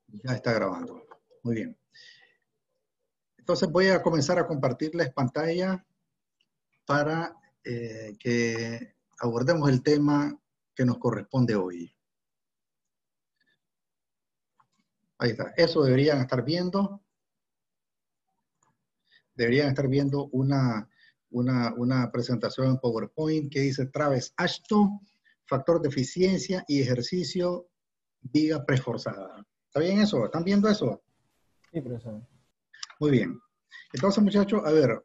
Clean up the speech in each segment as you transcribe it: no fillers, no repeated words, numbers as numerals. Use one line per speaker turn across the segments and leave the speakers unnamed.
Ya está grabando. Muy bien. Entonces voy a comenzar a compartirles pantalla para que abordemos el tema que nos corresponde hoy. Ahí está. Eso deberían estar viendo. Deberían estar viendo una presentación en PowerPoint que dice Traves Ashton, factor de eficiencia y ejercicio, viga preforzada. ¿Está bien eso? ¿Están viendo eso?
Sí, profesor.
Muy bien. Entonces, muchachos, a ver,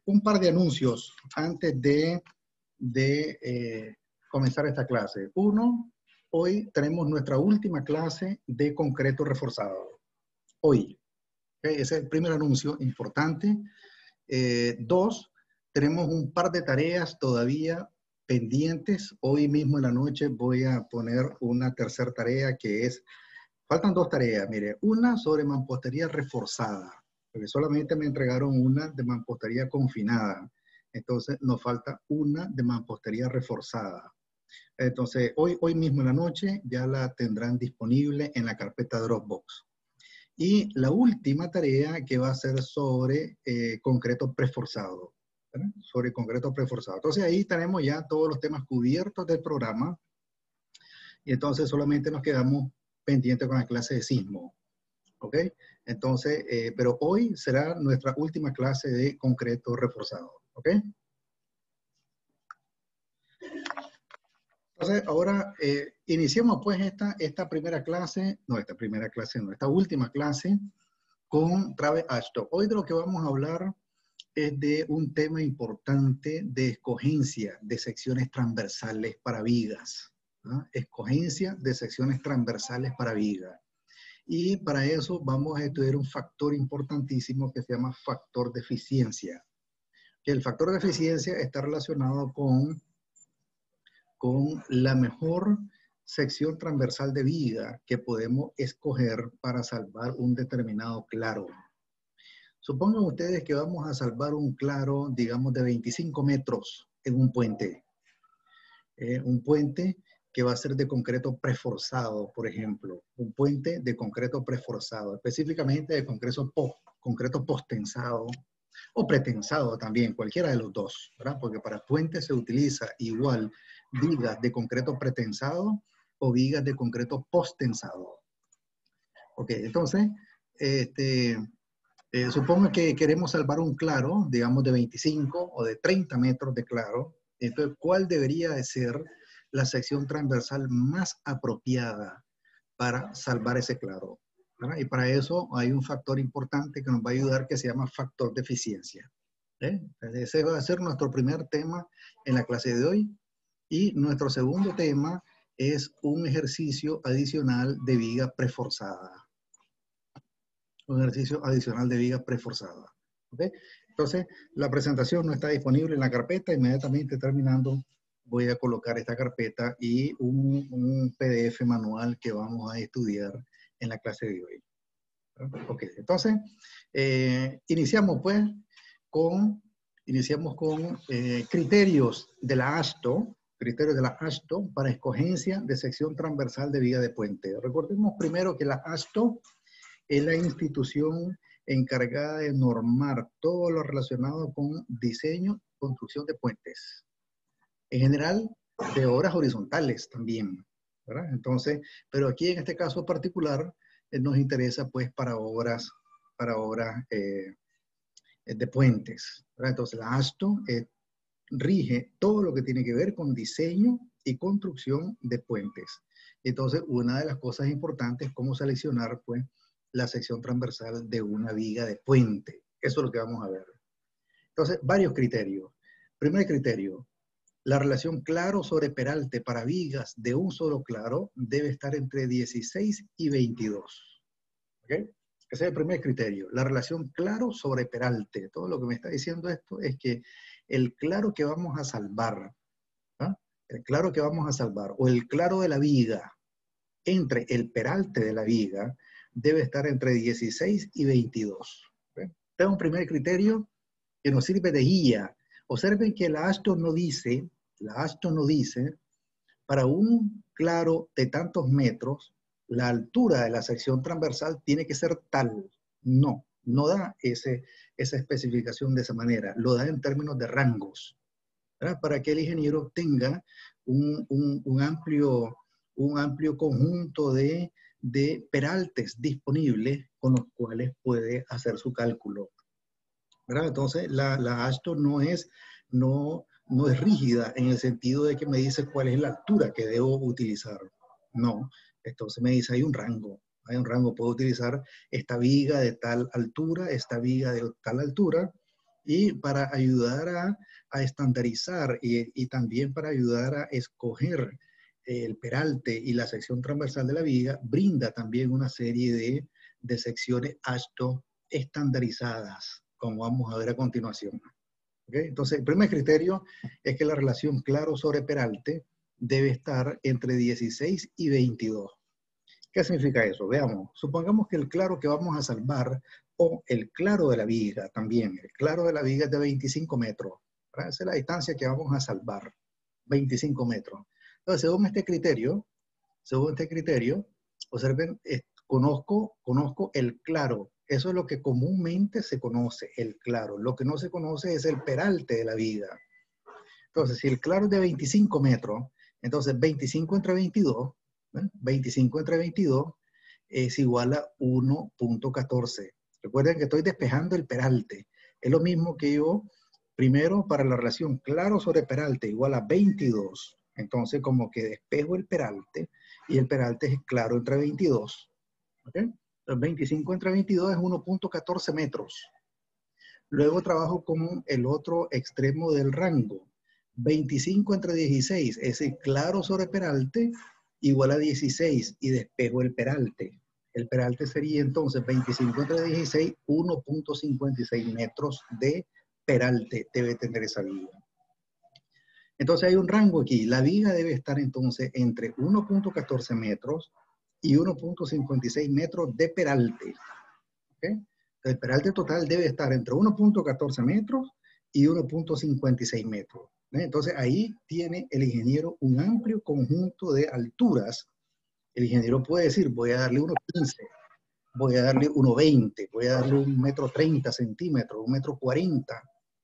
un par de anuncios antes de comenzar esta clase. Uno, hoy tenemos nuestra última clase de concreto reforzado. Hoy. ¿Okay? Ese es el primer anuncio importante. Dos, tenemos un par de tareas todavía pendientes. Hoy mismo en la noche voy a poner una tercera tarea que es, faltan dos tareas, mire, una sobre mampostería reforzada, porque solamente me entregaron una de mampostería confinada. Entonces nos falta una de mampostería reforzada. Entonces hoy mismo en la noche ya la tendrán disponible en la carpeta Dropbox. Y la última tarea que va a ser sobre concreto preforzado. ¿Verdad? Sobre concreto preforzado. Entonces ahí tenemos ya todos los temas cubiertos del programa. Y entonces solamente nos quedamos pendientes con la clase de sismo. ¿Ok? Entonces, pero hoy será nuestra última clase de concreto reforzado. ¿Ok? Entonces, ahora iniciemos pues esta última clase con Traves Ashton. Hoy de lo que vamos a hablar es de un tema importante de escogencia de secciones transversales para vigas. ¿No? Escogencia de secciones transversales para vigas. Y para eso vamos a estudiar un factor importantísimo que se llama factor de eficiencia. Que el factor de eficiencia está relacionado con la mejor sección transversal de viga que podemos escoger para salvar un determinado claro. Supongan ustedes que vamos a salvar un claro, digamos, de 25 metros en un puente. Un puente que va a ser de concreto preforzado, por ejemplo. Un puente de concreto preforzado, específicamente de concreto postensado o pretensado también, cualquiera de los dos, ¿verdad? Porque para puentes se utiliza igual vigas de concreto pretensado o vigas de concreto postensado. Ok, entonces, supongo que queremos salvar un claro, digamos de 25 o de 30 metros de claro. Entonces, ¿cuál debería de ser la sección transversal más apropiada para salvar ese claro? ¿Verdad? Y para eso hay un factor importante que nos va a ayudar que se llama factor de eficiencia. Ese va a ser nuestro primer tema en la clase de hoy. Y nuestro segundo tema es un ejercicio adicional de viga preforzada. Un ejercicio adicional de viga preforzada. ¿Okay? Entonces, la presentación no está disponible en la carpeta. Inmediatamente terminando, voy a colocar esta carpeta y un PDF manual que vamos a estudiar en la clase de hoy. Ok, entonces, iniciamos con criterios de la ASTO, para escogencia de sección transversal de viga de puente. Recordemos primero que la ASTO es la institución encargada de normar todo lo relacionado con diseño y construcción de puentes. En general, de obras horizontales también, ¿verdad? Entonces, pero aquí en este caso particular nos interesa pues para obras de puentes, ¿verdad? Entonces, la ASTO rige todo lo que tiene que ver con diseño y construcción de puentes. Entonces, una de las cosas importantes es cómo seleccionar pues la sección transversal de una viga de puente. Eso es lo que vamos a ver. Entonces, varios criterios. Primer criterio, la relación claro sobre peralte para vigas de un solo claro debe estar entre 16 y 22. ¿Ok? Ese es el primer criterio. La relación claro sobre peralte. Todo lo que me está diciendo esto es que el claro que vamos a salvar, ¿ah? El claro que vamos a salvar, o el claro de la viga, entre el peralte de la viga, debe estar entre 16 y 22. ¿Okay? Este es un primer criterio que nos sirve de guía. Observen que la ASTO no dice, para un claro de tantos metros, la altura de la sección transversal tiene que ser tal. No, no da esa especificación de esa manera, lo da en términos de rangos, ¿verdad? Para que el ingeniero tenga un amplio conjunto de peraltes disponibles con los cuales puede hacer su cálculo, ¿verdad? Entonces, la AASHTO no es rígida en el sentido de que me dice cuál es la altura que debo utilizar. No, entonces me dice hay un rango, puedo utilizar esta viga de tal altura, esta viga de tal altura, y para ayudar a estandarizar y también para ayudar a escoger el peralte y la sección transversal de la viga, brinda también una serie de secciones AASHTO estandarizadas, como vamos a ver a continuación. ¿Okay? Entonces, el primer criterio es que la relación claro sobre peralte debe estar entre 16 y 22. ¿Qué significa eso? Veamos, supongamos que el claro que vamos a salvar, o el claro de la viga también, el claro de la viga es de 25 metros. ¿Verdad? Esa es la distancia que vamos a salvar, 25 metros. Entonces, según este criterio, observen, conozco el claro. Eso es lo que comúnmente se conoce, el claro. Lo que no se conoce es el peralte de la viga. Entonces, si el claro es de 25 metros, entonces 25 entre 22, ¿eh? 25 entre 22 es igual a 1.14. Recuerden que estoy despejando el peralte. Es lo mismo que yo, primero, para la relación claro sobre peralte igual a 22. Entonces, como que despejo el peralte, y el peralte es claro entre 22. ¿Okay? Entonces, 25 entre 22 es 1.14 metros. Luego trabajo con el otro extremo del rango. 25 entre 16, ese claro sobre peralte, igual a 16, y despejo el peralte. El peralte sería entonces 25 entre 16, 1.56 metros de peralte debe tener esa viga. Entonces hay un rango aquí. La viga debe estar entonces entre 1.14 metros y 1.56 metros de peralte. ¿Okay? El peralte total debe estar entre 1.14 metros y 1.56 metros. Entonces ahí tiene el ingeniero un amplio conjunto de alturas. El ingeniero puede decir, voy a darle 1.15, voy a darle 1.20, voy a darle 1.30 centímetros, 1.40.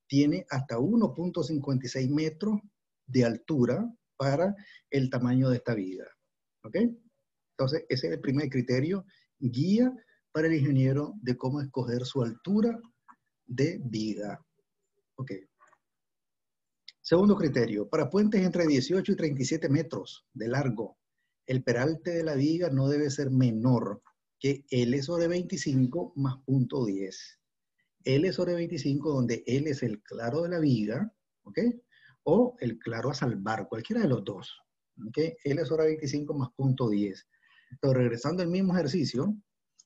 Tiene hasta 1.56 metros de altura para el tamaño de esta viga. ¿Ok? Entonces ese es el primer criterio, guía para el ingeniero de cómo escoger su altura de viga. Ok. Segundo criterio, para puentes entre 18 y 37 metros de largo, el peralte de la viga no debe ser menor que L sobre 25 más punto 10. L sobre 25, donde L es el claro de la viga, ¿ok? O el claro a salvar, cualquiera de los dos. ¿Ok? L sobre 25 más punto 10. Entonces, regresando al mismo ejercicio,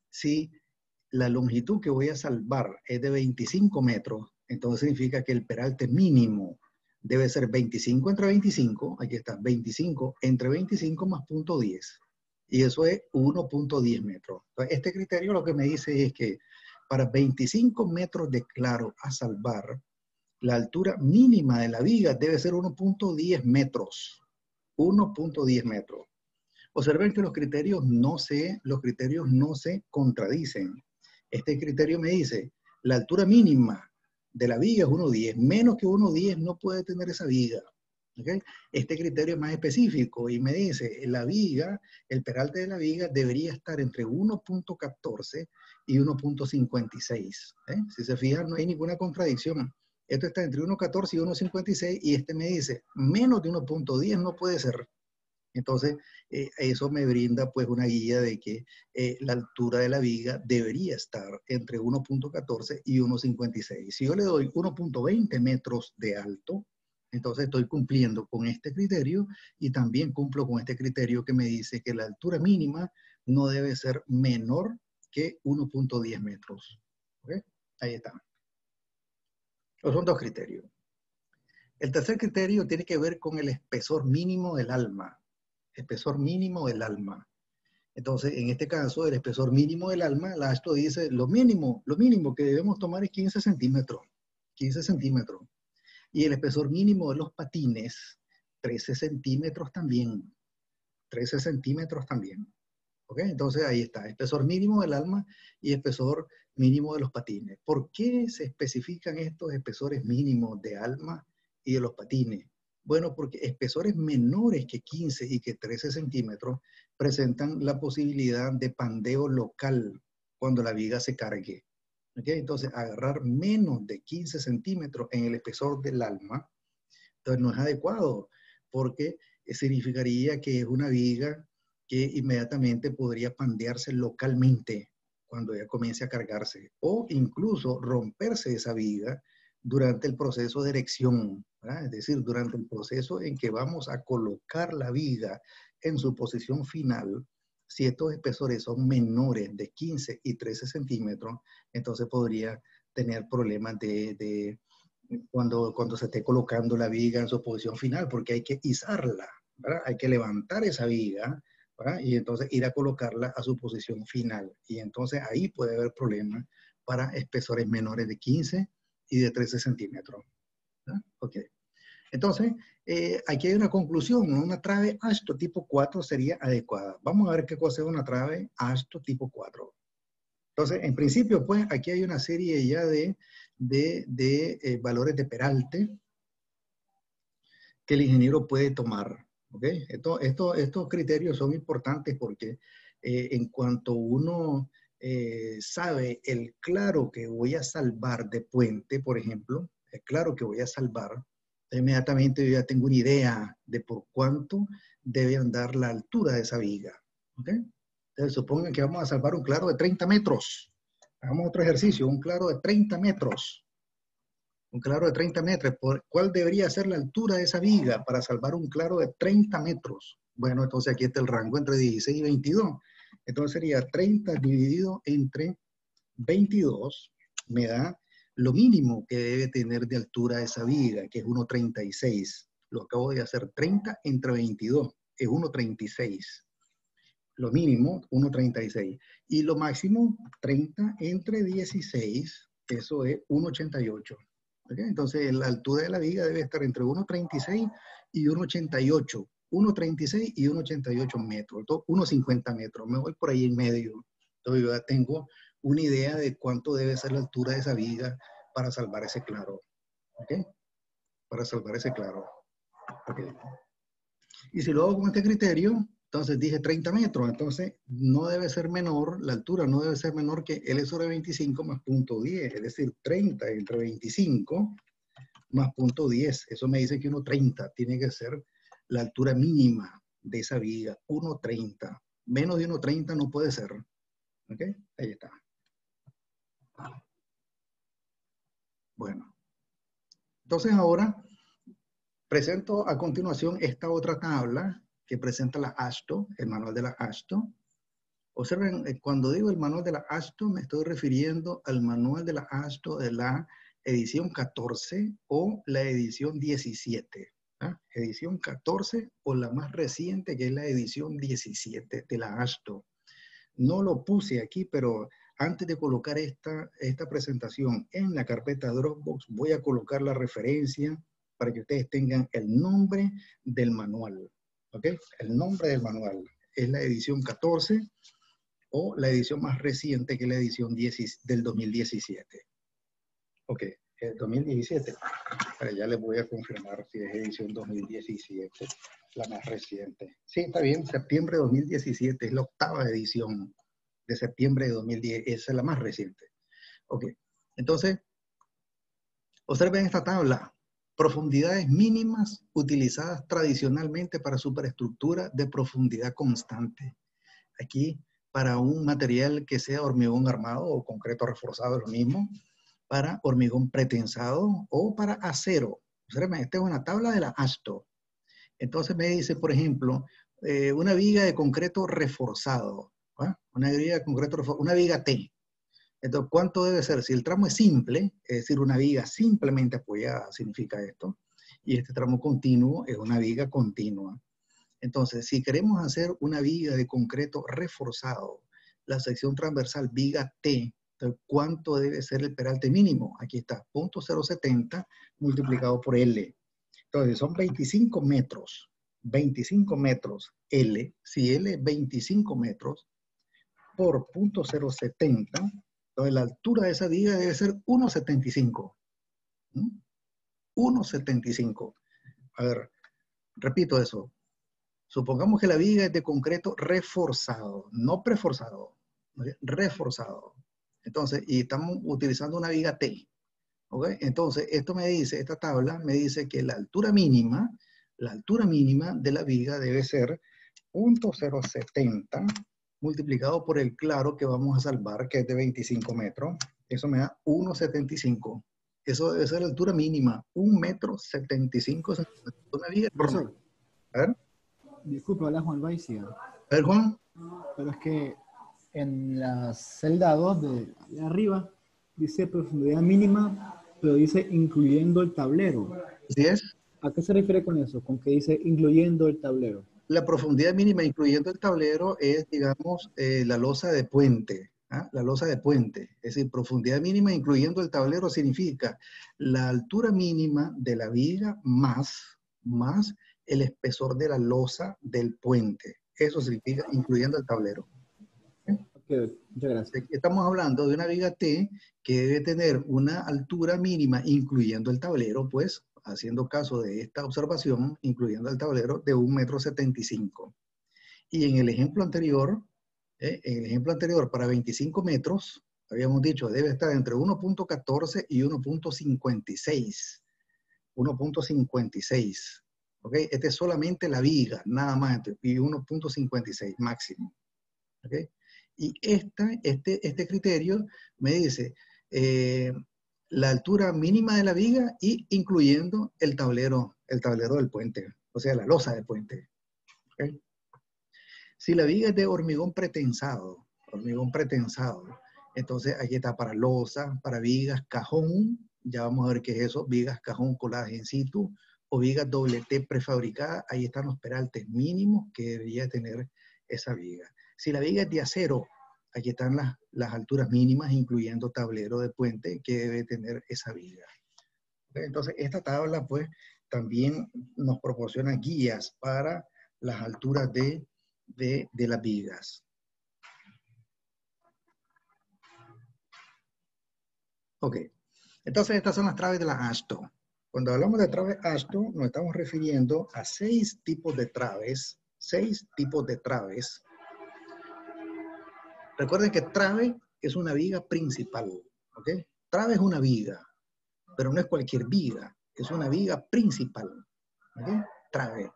si la longitud que voy a salvar es de 25 metros, entonces significa que el peralte mínimo debe ser 25 entre 25, aquí está, 25 entre 25 más punto 10. Y eso es 1.10 metros. Entonces, este criterio lo que me dice es que para 25 metros de claro a salvar, la altura mínima de la viga debe ser 1.10 metros. 1.10 metros. Observen que los criterios no se contradicen. Este criterio me dice, la altura mínima de la viga es 1.10, menos que 1.10 no puede tener esa viga. ¿Okay? Este criterio es más específico y me dice, la viga, el peralte de la viga debería estar entre 1.14 y 1.56. Si se fijan, no hay ninguna contradicción. Esto está entre 1.14 y 1.56 y este me dice, menos de 1.10 no puede ser. Entonces, eso me brinda pues una guía de que la altura de la viga debería estar entre 1.14 y 1.56. Si yo le doy 1.20 metros de alto, entonces estoy cumpliendo con este criterio y también cumplo con este criterio que me dice que la altura mínima no debe ser menor que 1.10 metros. ¿Okay? Ahí está. Esos son dos criterios. El tercer criterio tiene que ver con el espesor mínimo del alma. Espesor mínimo del alma. Entonces, en este caso, el espesor mínimo del alma, la AASHTO dice lo mínimo que debemos tomar es 15 centímetros. 15 centímetros. Y el espesor mínimo de los patines, 13 centímetros también. 13 centímetros también. ¿Ok? Entonces ahí está, espesor mínimo del alma y espesor mínimo de los patines. ¿Por qué se especifican estos espesores mínimos de alma y de los patines? Bueno, porque espesores menores que 15 y que 13 centímetros presentan la posibilidad de pandeo local cuando la viga se cargue. ¿Ok? Entonces, agarrar menos de 15 centímetros en el espesor del alma, entonces no es adecuado, porque significaría que es una viga que inmediatamente podría pandearse localmente cuando ya comience a cargarse, o incluso romperse esa viga durante el proceso de erección, ¿verdad? Es decir, durante el proceso en que vamos a colocar la viga en su posición final. Si estos espesores son menores de 15 y 13 centímetros, entonces podría tener problemas cuando se esté colocando la viga en su posición final, porque hay que izarla, ¿verdad? Hay que levantar esa viga, ¿verdad? Y entonces ir a colocarla a su posición final. Y entonces ahí puede haber problemas para espesores menores de 15 y de 13 centímetros. ¿Verdad? Ok. Entonces, aquí hay una conclusión. Una trave Ashto tipo 4 sería adecuada. Vamos a ver qué cosa es una trave Ashto tipo 4. Entonces, en principio, pues, aquí hay una serie ya de valores de peralte que el ingeniero puede tomar. ¿Ok? Estos criterios son importantes porque en cuanto uno sabe el claro que voy a salvar de puente, por ejemplo, el claro que voy a salvar, inmediatamente yo ya tengo una idea de por cuánto debe andar la altura de esa viga. ¿Ok? Entonces, supongan que vamos a salvar un claro de 30 metros. Hagamos otro ejercicio, un claro de 30 metros. Un claro de 30 metros. ¿Cuál debería ser la altura de esa viga para salvar un claro de 30 metros? Bueno, entonces aquí está el rango entre 16 y 22. Entonces sería 30 dividido entre 22, me da lo mínimo que debe tener de altura esa viga, que es 1,36. Lo acabo de hacer, 30 entre 22, es 1,36. Lo mínimo, 1,36. Y lo máximo, 30 entre 16, eso es 1,88. ¿Okay? Entonces, la altura de la viga debe estar entre 1,36 y 1,88. 1,36 y 1,88 metros, 1,50 metros. Me voy por ahí en medio. Entonces, yo ya tengo una idea de cuánto debe ser la altura de esa viga para salvar ese claro. ¿Ok? Para salvar ese claro. Okay. Y si lo hago con este criterio, entonces dije 30 metros, entonces no debe ser menor, la altura no debe ser menor que L sobre 25 más punto 10, es decir, 30 entre 25 más punto 10. Eso me dice que 1,30 tiene que ser la altura mínima de esa viga, 1,30. Menos de 1,30 no puede ser. ¿Ok? Ahí está. Bueno, entonces ahora presento a continuación esta otra tabla que presenta la AASHTO, el manual de la AASHTO. Observen, cuando digo el manual de la AASHTO, me estoy refiriendo al manual de la AASHTO de la edición 14 o la edición 17. ¿Ah? Edición 14 o la más reciente, que es la edición 17 de la AASHTO. No lo puse aquí, pero antes de colocar esta presentación en la carpeta Dropbox, voy a colocar la referencia para que ustedes tengan el nombre del manual. ¿Ok? El nombre del manual es la edición 14 o la edición más reciente, que es la edición del 2017. Ok, el 2017. Ya les voy a confirmar si es edición 2017, la más reciente. Sí, está bien, septiembre de 2017, es la octava edición de septiembre de 2010, esa es la más reciente. Ok, entonces, observen esta tabla. Profundidades mínimas utilizadas tradicionalmente para superestructura de profundidad constante. Aquí, para un material que sea hormigón armado o concreto reforzado, es lo mismo. Para hormigón pretensado o para acero. Observen, esta es una tabla de la AASHTO. Entonces me dice, por ejemplo, una viga de concreto reforzado. ¿Va? Una viga de concreto reforzado, una viga T. Entonces, ¿cuánto debe ser? Si el tramo es simple, es decir, una viga simplemente apoyada, significa esto, y este tramo continuo es una viga continua. Entonces, si queremos hacer una viga de concreto reforzado, la sección transversal viga T, entonces, ¿cuánto debe ser el peralte mínimo? Aquí está, 0.070 multiplicado por L. Entonces, son 25 metros. 25 metros L. Si L es 25 metros, por 0.070, entonces la altura de esa viga debe ser 1,75. 1,75. A ver, repito eso. Supongamos que la viga es de concreto reforzado, no preforzado, ¿okay? Reforzado. Entonces, y estamos utilizando una viga T. ¿Okay? Entonces, esto me dice, esta tabla me dice que la altura mínima de la viga debe ser 0.070 multiplicado por el claro que vamos a salvar, que es de 25 metros. Eso me da 1,75. Eso debe ser la altura mínima, 1,75 m. Una viga enorme. A ver.
Disculpe, hola Juan Baicia.
A ver, Juan.
Pero es que en la celda 2 de arriba dice profundidad mínima, pero dice incluyendo el tablero.
Así es.
¿A qué se refiere con eso? Con que dice incluyendo el tablero.
La profundidad mínima incluyendo el tablero es, digamos, la losa de puente. ¿Ah? La losa de puente. Es decir, profundidad mínima incluyendo el tablero significa la altura mínima de la viga más el espesor de la losa del puente. Eso significa incluyendo el tablero.
Okay, muchas gracias.
Estamos hablando de una viga T que debe tener una altura mínima, incluyendo el tablero, pues, haciendo caso de esta observación, incluyendo el tablero, de 1,75 m. Y en el ejemplo anterior, para 25 metros, habíamos dicho, debe estar entre 1.14 y 1.56. 1.56. ¿Ok? Este es solamente la viga, nada más, y 1.56 máximo. ¿Ok? Y este criterio me dice la altura mínima de la viga y incluyendo el tablero del puente, o sea, la losa del puente. ¿Okay? Si la viga es de hormigón pretensado, entonces aquí está para losa, para vigas, cajón, ya vamos a ver qué es eso, vigas, cajón, coladas in situ, o vigas doble T prefabricada, ahí están los peraltes mínimos que debería tener esa viga. Si la viga es de acero, aquí están las alturas mínimas, incluyendo tablero de puente que debe tener esa viga. Entonces, esta tabla, pues, también nos proporciona guías para las alturas de las vigas. Ok. Entonces, estas son las traves de la AASHTO. Cuando hablamos de traves AASHTO, nos estamos refiriendo a 6 tipos de traves. 6 tipos de traves. Recuerden que trave es una viga principal, ¿ok? Trave es una viga, pero no es cualquier viga, es una viga principal, ¿ok? Trave.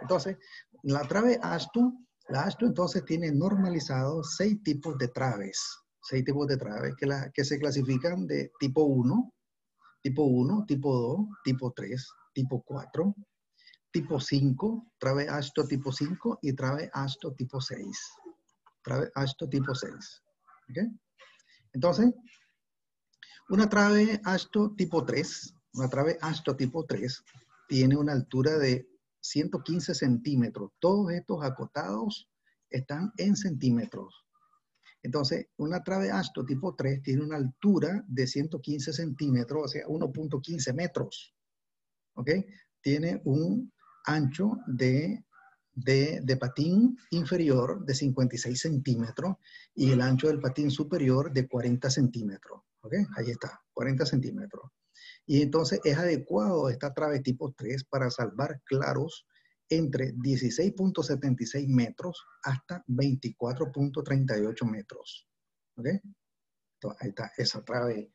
Entonces, la trave AASHTO, la AASHTO entonces tiene normalizado 6 tipos de traves. 6 tipos de traves que se clasifican de tipo 1, tipo 2, tipo 3, tipo 4, tipo 5, trave AASHTO tipo 5 y trave AASHTO tipo 6. Trave AASHTO tipo 6. ¿Okay? Entonces, una trave AASHTO tipo 3, tiene una altura de 115 centímetros. Todos estos acotados están en centímetros. Entonces, una trave AASHTO tipo 3 tiene una altura de 115 centímetros, o sea, 1.15 metros. ¿Ok? Tiene un ancho de patín inferior de 56 centímetros y el ancho del patín superior de 40 centímetros. ¿Ok? Ahí está, 40 centímetros. Y entonces es adecuado esta trave tipo 3 para salvar claros entre 16.76 metros hasta 24.38 metros. ¿Ok? Entonces, ahí está esa trave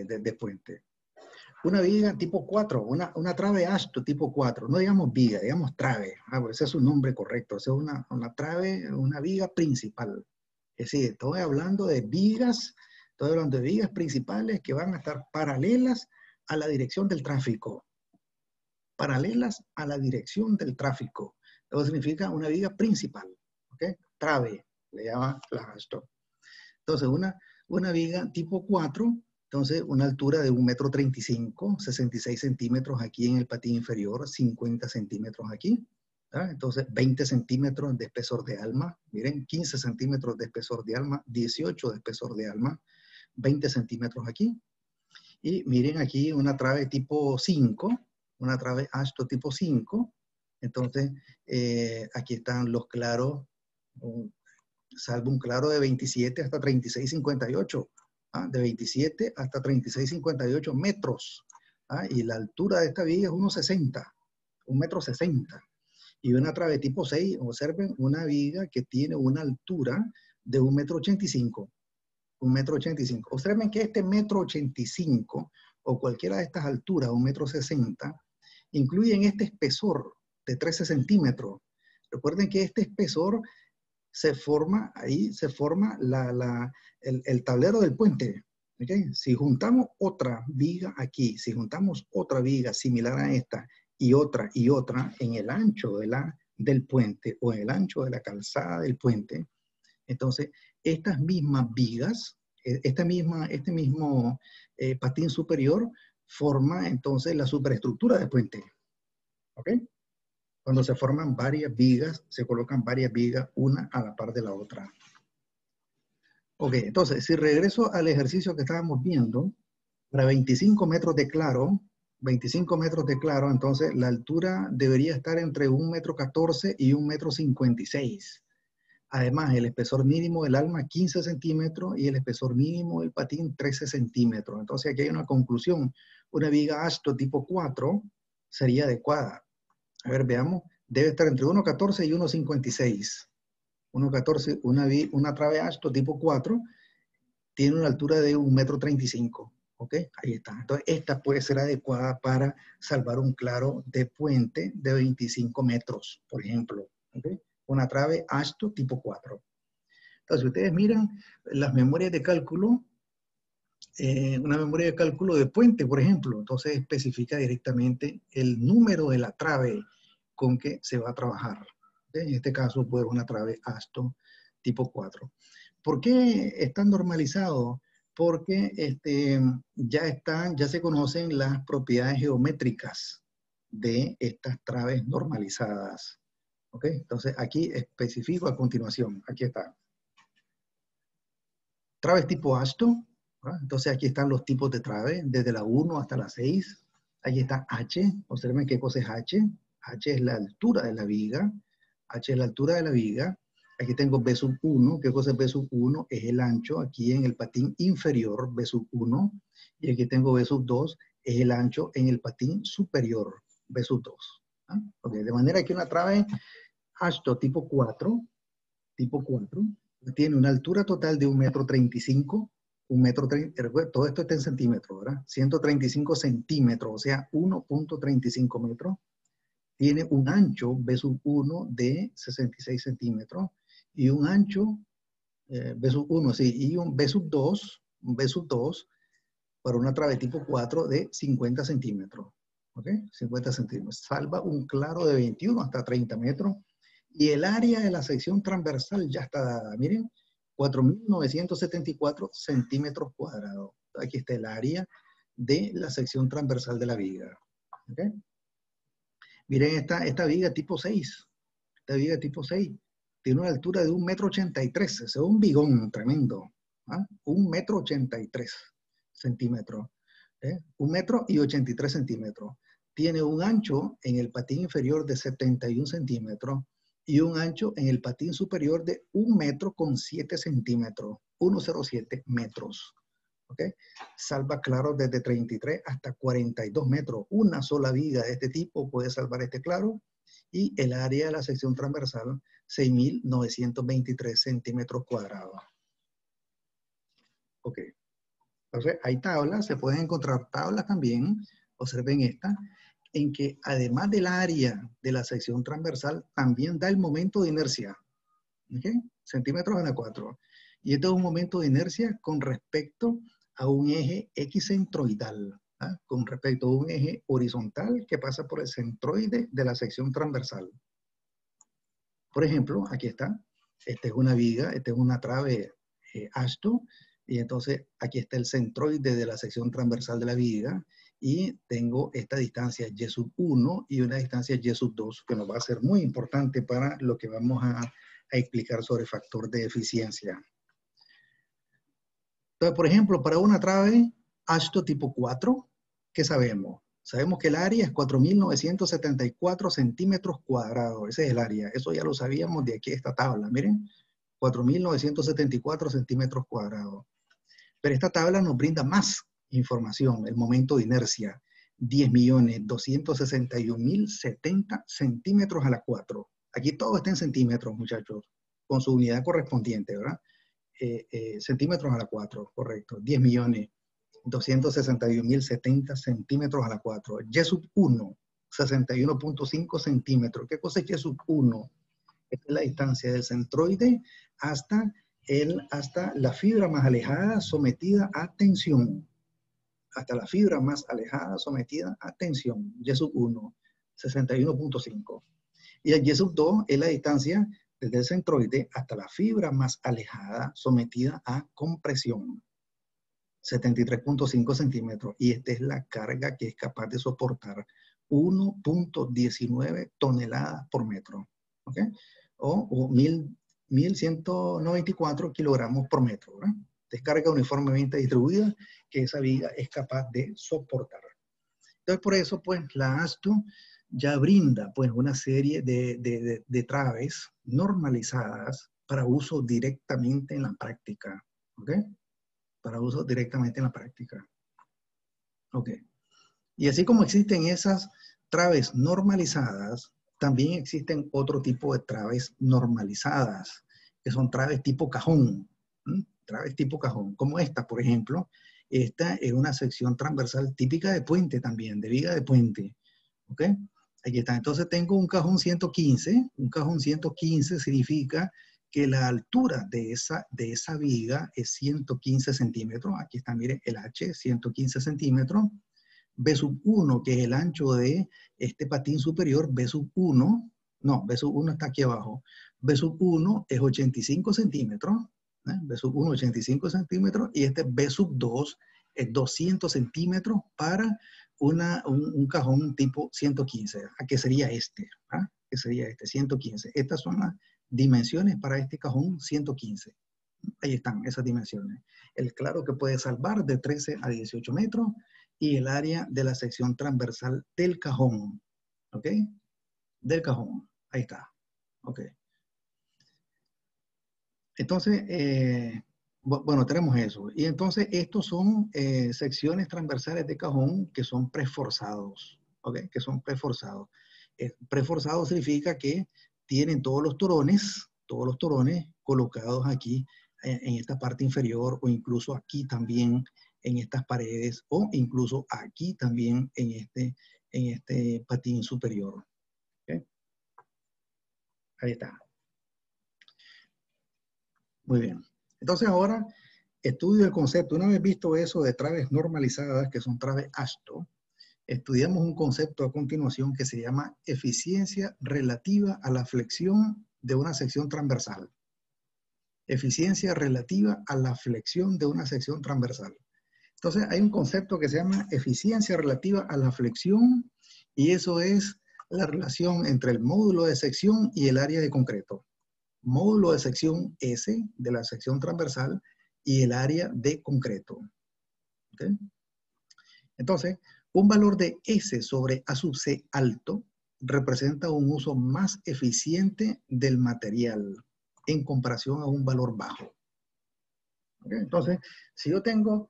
de puente. Una viga tipo 4, una trave AASHTO tipo 4, no digamos viga, digamos trave, ese es su nombre correcto, esa es una trave, una viga principal. Es decir, estoy hablando de vigas principales que van a estar paralelas a la dirección del tráfico. Paralelas a la dirección del tráfico. Eso significa una viga principal. ¿Ok? Trave, le llama la AASHTO. Entonces, una viga tipo 4, entonces una altura de 1,35 m, 66 centímetros aquí en el patín inferior, 50 centímetros aquí. ¿Ah? Entonces, 20 centímetros de espesor de alma. Miren, 15 centímetros de espesor de alma, 18 de espesor de alma, 20 centímetros aquí. Y miren aquí una trave tipo 5, una trave AASHTO tipo 5. Entonces, aquí están los claros salva un claro de 27 hasta 36,58. De 27 hasta 36,58 metros. Y la altura de esta viga es 1,60, 1,60 m. Y una trave tipo 6, observen, una viga que tiene una altura de 1,85 m. 1,85 m. Observen que este 1,85 m o cualquiera de estas alturas, 1,60 m, incluyen este espesor de 13 centímetros. Recuerden que este espesor se forma, ahí se forma el tablero del puente. ¿Okay? Si juntamos otra viga aquí, si juntamos otra viga similar a esta y otra en el ancho del puente o en el ancho de la calzada del puente, entonces estas mismas vigas, este mismo patín superior forma entonces la superestructura del puente. ¿Ok? Cuando se forman varias vigas, se colocan varias vigas una a la par de la otra. Ok, entonces, si regreso al ejercicio que estábamos viendo, para 25 metros de claro, entonces la altura debería estar entre 1,14 m y 1,56 m. Además, el espesor mínimo del alma 15 centímetros y el espesor mínimo del patín 13 centímetros. Entonces aquí hay una conclusión. Una viga AASHTO tipo 4 sería adecuada. A ver, veamos. Debe estar entre 1,14 y 1,56. 1,14, una trave AASHTO tipo 4 tiene una altura de 1,35 m. ¿Ok? Ahí está. Entonces, esta puede ser adecuada para salvar un claro de puente de 25 metros, por ejemplo. ¿Ok? Una trave AASHTO tipo 4. Entonces, si ustedes miran las memorias de cálculo, una memoria de cálculo de puente, por ejemplo, entonces especifica directamente el número de la trave con que se va a trabajar. En este caso, pues una trave AASHTO tipo 4. ¿Por qué está normalizado? Porque ya se conocen las propiedades geométricas de estas traves normalizadas. ¿Ok? Entonces, aquí especifico a continuación. Aquí está. Traves tipo AASHTO. Entonces, aquí están los tipos de trave, desde la 1 hasta la 6. Aquí está H. Observen qué cosa es H. H es la altura de la viga. H es la altura de la viga. Aquí tengo B1. ¿Qué cosa es B1? Es el ancho aquí en el patín inferior, B1. Y aquí tengo B2. Es el ancho en el patín superior, B2. Okay. De manera que una trave AASHTO tipo 4, tiene una altura total de 1,35 m, todo esto está en centímetros, ¿verdad? 135 centímetros, o sea, 1,35 metros. Tiene un ancho B1 de 66 centímetros y un ancho B1, sí, y un B2 para una trave tipo 4 de 50 centímetros. ¿Ok? 50 centímetros. Salva un claro de 21 hasta 30 metros. Y el área de la sección transversal ya está dada. Miren, 4.974 centímetros cuadrados. Aquí está el área de la sección transversal de la viga. ¿Ok? Miren esta viga tipo 6. Esta viga tipo 6 tiene una altura de 1,83 m. Ese es un bigón tremendo. 1,83 m centímetros. 1,83 m. Tiene un ancho en el patín inferior de 71 centímetros y un ancho en el patín superior de 1,07 m, 1,07 metros. ¿Ok? Salva claro desde 33 hasta 42 metros. Una sola viga de este tipo puede salvar este claro. Y el área de la sección transversal, 6.923 centímetros cuadrados. Ok. Entonces, hay tablas, se pueden encontrar tablas también, observen esta, en que además del área de la sección transversal, también da el momento de inercia. ¿Ok? Centímetros a la 4. Y este es un momento de inercia con respecto a un eje equicentroidal, con respecto a un eje horizontal que pasa por el centroide de la sección transversal. Por ejemplo, aquí está. Esta es una viga, esta es una trave AASHTO. Y entonces aquí está el centroide de la sección transversal de la viga y tengo esta distancia Y1 y una distancia Y2 que nos va a ser muy importante para lo que vamos a explicar sobre factor de eficiencia. Entonces, por ejemplo, para una trave AASHTO tipo 4, ¿qué sabemos? Sabemos que el área es 4.974 centímetros cuadrados. Ese es el área. Eso ya lo sabíamos de aquí esta tabla. Miren, 4.974 centímetros cuadrados. Pero esta tabla nos brinda más información, el momento de inercia, 10.261.070 centímetros a la 4. Aquí todo está en centímetros, muchachos, con su unidad correspondiente, ¿verdad? Centímetros a la 4, correcto. 10.261.070 centímetros a la 4. Y sub 1, 61.5 centímetros. ¿Qué cosa es Y sub 1? Esta es la distancia del centroide hasta la fibra más alejada sometida a tensión. Hasta la fibra más alejada sometida a tensión. Y sub 1, 61.5. Y el Y sub 2 es la distancia desde el centroide hasta la fibra más alejada sometida a compresión. 73.5 centímetros. Y esta es la carga que es capaz de soportar 1.19 toneladas por metro. ¿Ok? O 1.194 kilogramos por metro. ¿verdad? Descarga uniformemente distribuida que esa viga es capaz de soportar. Entonces, por eso, pues, la AASHTO ya brinda, pues, una serie de traves normalizadas para uso directamente en la práctica. ¿Ok? Para uso directamente en la práctica. Ok. Y así como existen esas traves normalizadas, también existen otro tipo de traves normalizadas, que son traves tipo cajón. Traves tipo cajón, como esta, por ejemplo. Esta es una sección transversal típica de puente también, de viga de puente. ¿Ok? Aquí está. Entonces tengo un cajón 115. Un cajón 115 significa que la altura de esa viga es 115 centímetros. Aquí está, mire, el H, 115 centímetros. B sub 1, que es el ancho de este patín superior, B sub 1 está aquí abajo. B sub 1 es 85 centímetros. B sub 1, 85 centímetros. Y este B sub 2 es 200 centímetros para un cajón tipo 115. ¿Qué sería este? ¿Qué sería este? 115. Estas son las dimensiones para este cajón 115. Ahí están esas dimensiones. El claro que puede salvar de 13 a 18 metros y el área de la sección transversal del cajón. ¿Ok? Del cajón. Ahí está. Ok. Entonces, bueno, tenemos eso. Y entonces estos son secciones transversales de cajón que son preforzados. ¿Ok? Que son preforzados. Preforzado significa que tienen todos los torones colocados aquí en esta parte inferior o incluso aquí también en estas paredes o incluso aquí también en este patín superior. ¿Okay? Ahí está. Muy bien. Entonces ahora estudio el concepto. Una vez visto eso de traves normalizadas, que son traves AASHTO, estudiamos un concepto a continuación que se llama eficiencia relativa a la flexión de una sección transversal. Eficiencia relativa a la flexión de una sección transversal. Entonces hay un concepto que se llama eficiencia relativa a la flexión y eso es la relación entre el módulo de sección y el área de concreto. Módulo de sección S de la sección transversal y el área de concreto. ¿Okay? Entonces, un valor de S sobre A sub C alto representa un uso más eficiente del material en comparación a un valor bajo. ¿Okay? Entonces, si yo tengo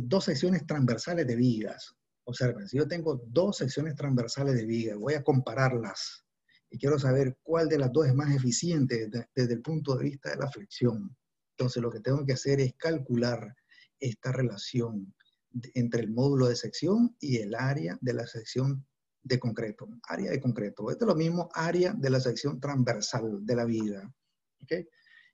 dos secciones transversales de vigas, observen, si yo tengo dos secciones transversales de vigas, voy a compararlas y quiero saber cuál de las dos es más eficiente desde el punto de vista de la flexión. Entonces, lo que tengo que hacer es calcular esta relación entre el módulo de sección y el área de la sección de concreto. Área de concreto. Esto es lo mismo, área de la sección transversal de la viga. ¿Okay?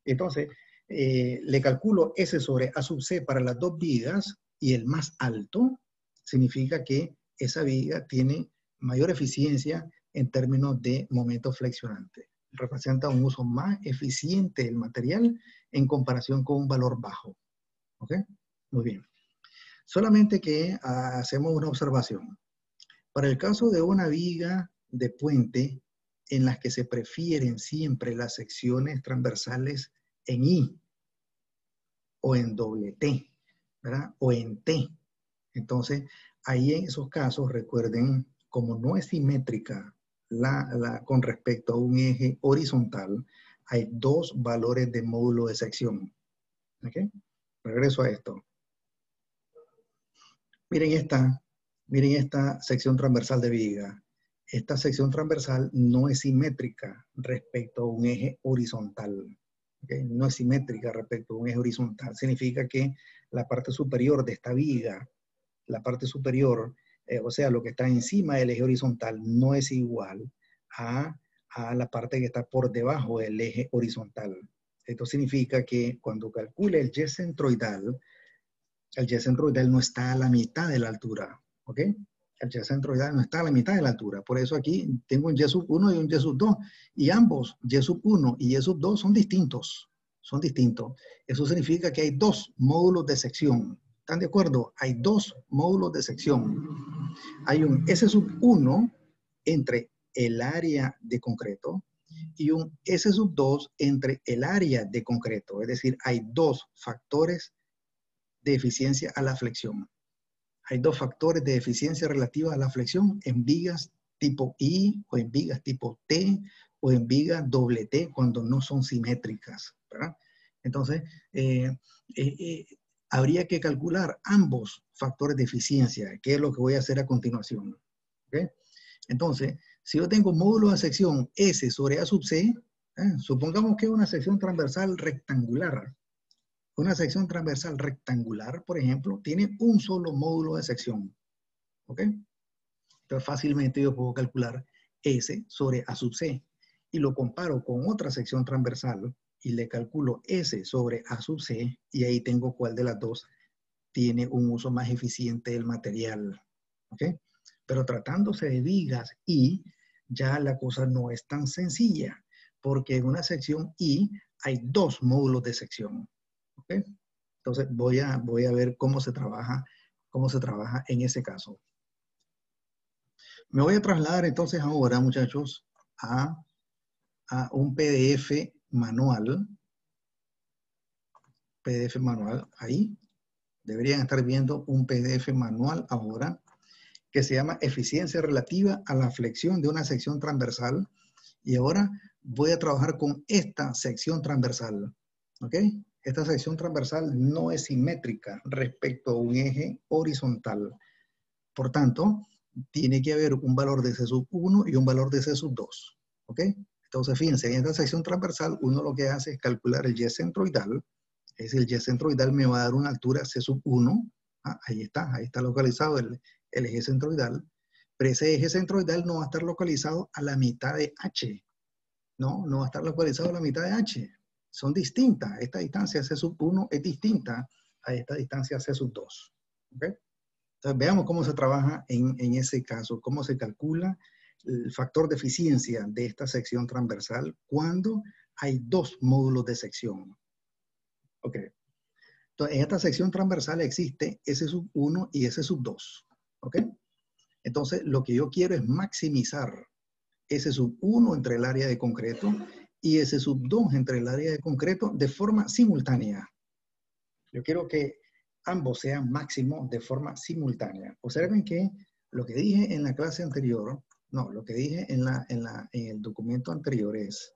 Entonces, le calculo S sobre A sub C para las dos vigas y el más alto significa que esa viga tiene mayor eficiencia en términos de momento flexionante. Representa un uso más eficiente del material en comparación con un valor bajo. ¿Ok? Muy bien. Solamente que hacemos una observación. Para el caso de una viga de puente en las que se prefieren siempre las secciones transversales en I o en doble T, ¿verdad? O en T. Entonces, ahí en esos casos, recuerden, como no es simétrica con respecto a un eje horizontal, hay dos valores de módulo de sección. ¿Ok? Regreso a esto. Miren esta sección transversal de viga. Esta sección transversal no es simétrica respecto a un eje horizontal. ¿Okay? No es simétrica respecto a un eje horizontal. Significa que la parte superior de esta viga, la parte superior, o sea, lo que está encima del eje horizontal, no es igual a la parte que está por debajo del eje horizontal. Esto significa que cuando calcule el Y centroidal no está a la mitad de la altura, ¿ok? El Y centroidal no está a la mitad de la altura. Por eso aquí tengo un Y sub 1 y un Y sub 2. Y ambos, Y sub 1 y Y sub 2, son distintos. Son distintos. Eso significa que hay dos módulos de sección. ¿Están de acuerdo? Hay dos módulos de sección. Hay un S sub 1 entre el área de concreto y un S sub 2 entre el área de concreto. Es decir, hay dos factores de eficiencia a la flexión. Hay dos factores de eficiencia relativa a la flexión en vigas tipo I o en vigas tipo T o en vigas doble T cuando no son simétricas, ¿verdad? Entonces, habría que calcular ambos factores de eficiencia, que es lo que voy a hacer a continuación. ¿Okay? Entonces, si yo tengo módulo de sección S sobre A sub C, supongamos que es una sección transversal rectangular. Una sección transversal rectangular, por ejemplo, tiene un solo módulo de sección. ¿Ok? Entonces, fácilmente yo puedo calcular S sobre A sub C y lo comparo con otra sección transversal y le calculo S sobre A sub C y ahí tengo cuál de las dos tiene un uso más eficiente del material. ¿Ok? Pero tratándose de vigas I, ya la cosa no es tan sencilla porque en una sección I hay dos módulos de sección. ¿Ok? Entonces voy a ver cómo se trabaja en ese caso. Me voy a trasladar entonces ahora, muchachos, a un PDF manual. PDF manual, ahí. Deberían estar viendo un PDF manual ahora que se llama Eficiencia relativa a la flexión de una sección transversal. Y ahora voy a trabajar con esta sección transversal. ¿Ok? Esta sección transversal no es simétrica respecto a un eje horizontal. Por tanto, tiene que haber un valor de C sub 1 y un valor de C sub 2. ¿Ok? Entonces, fíjense, en esta sección transversal uno lo que hace es calcular el Y centroidal. Es decir, el Y centroidal me va a dar una altura C sub 1. Ahí está localizado el eje centroidal. Pero ese eje centroidal no va a estar localizado a la mitad de H. No va a estar localizado a la mitad de H. Son distintas. Esta distancia C sub 1 es distinta a esta distancia C sub 2. ¿Ok? Entonces, veamos cómo se trabaja en ese caso, cómo se calcula el factor de eficiencia de esta sección transversal cuando hay dos módulos de sección. Ok. Entonces, en esta sección transversal existe S sub 1 y S sub 2. ¿Ok? Entonces, lo que yo quiero es maximizar S sub 1 entre el área de concreto y S sub 2 entre el área de concreto de forma simultánea. Yo quiero que ambos sean máximos de forma simultánea. Observen que lo que dije en la clase anterior, lo que dije en el documento anterior es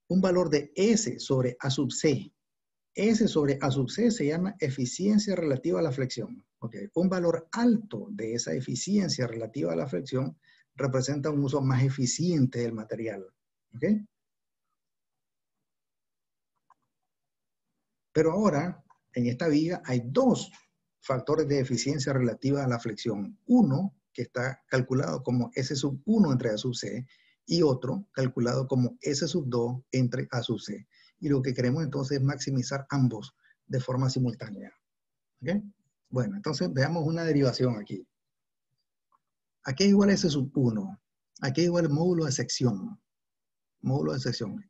un valor de S sobre A sub C. S sobre A sub C se llama eficiencia relativa a la flexión. Okay. Un valor alto de esa eficiencia relativa a la flexión representa un uso más eficiente del material. ¿Okay? Pero ahora, en esta viga hay dos factores de eficiencia relativa a la flexión. Uno, que está calculado como S sub 1 entre A sub C, y otro calculado como S sub 2 entre A sub C. Y lo que queremos entonces es maximizar ambos de forma simultánea. ¿Okay? Bueno, entonces veamos una derivación aquí. Aquí es igual a S sub 1. Aquí es igual al módulo de sección. Módulo de sección.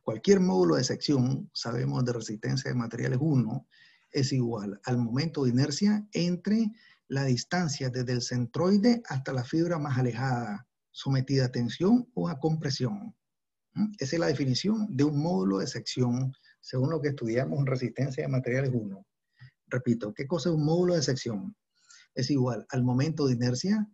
Cualquier módulo de sección, sabemos de resistencia de materiales 1, es igual al momento de inercia entre la distancia desde el centroide hasta la fibra más alejada, sometida a tensión o a compresión. Esa es la definición de un módulo de sección según lo que estudiamos en resistencia de materiales 1. Repito, ¿qué cosa es un módulo de sección? Es igual al momento de inercia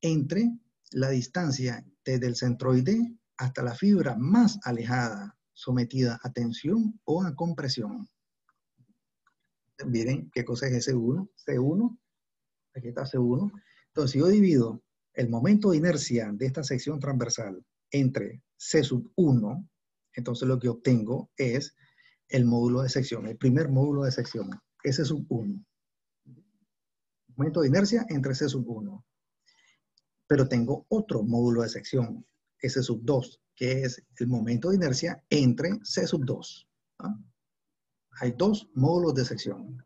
entre la distancia desde el centroide hasta la fibra más alejada, sometida a tensión o a compresión. Miren qué cosa es C1. C1, aquí está C1. Entonces, si yo divido el momento de inercia de esta sección transversal entre C1, entonces lo que obtengo es el módulo de sección, el primer módulo de sección, S1. Momento de inercia entre C1. Pero tengo otro módulo de sección, S2, que es el momento de inercia entre C2. ¿Ah? Hay dos módulos de sección.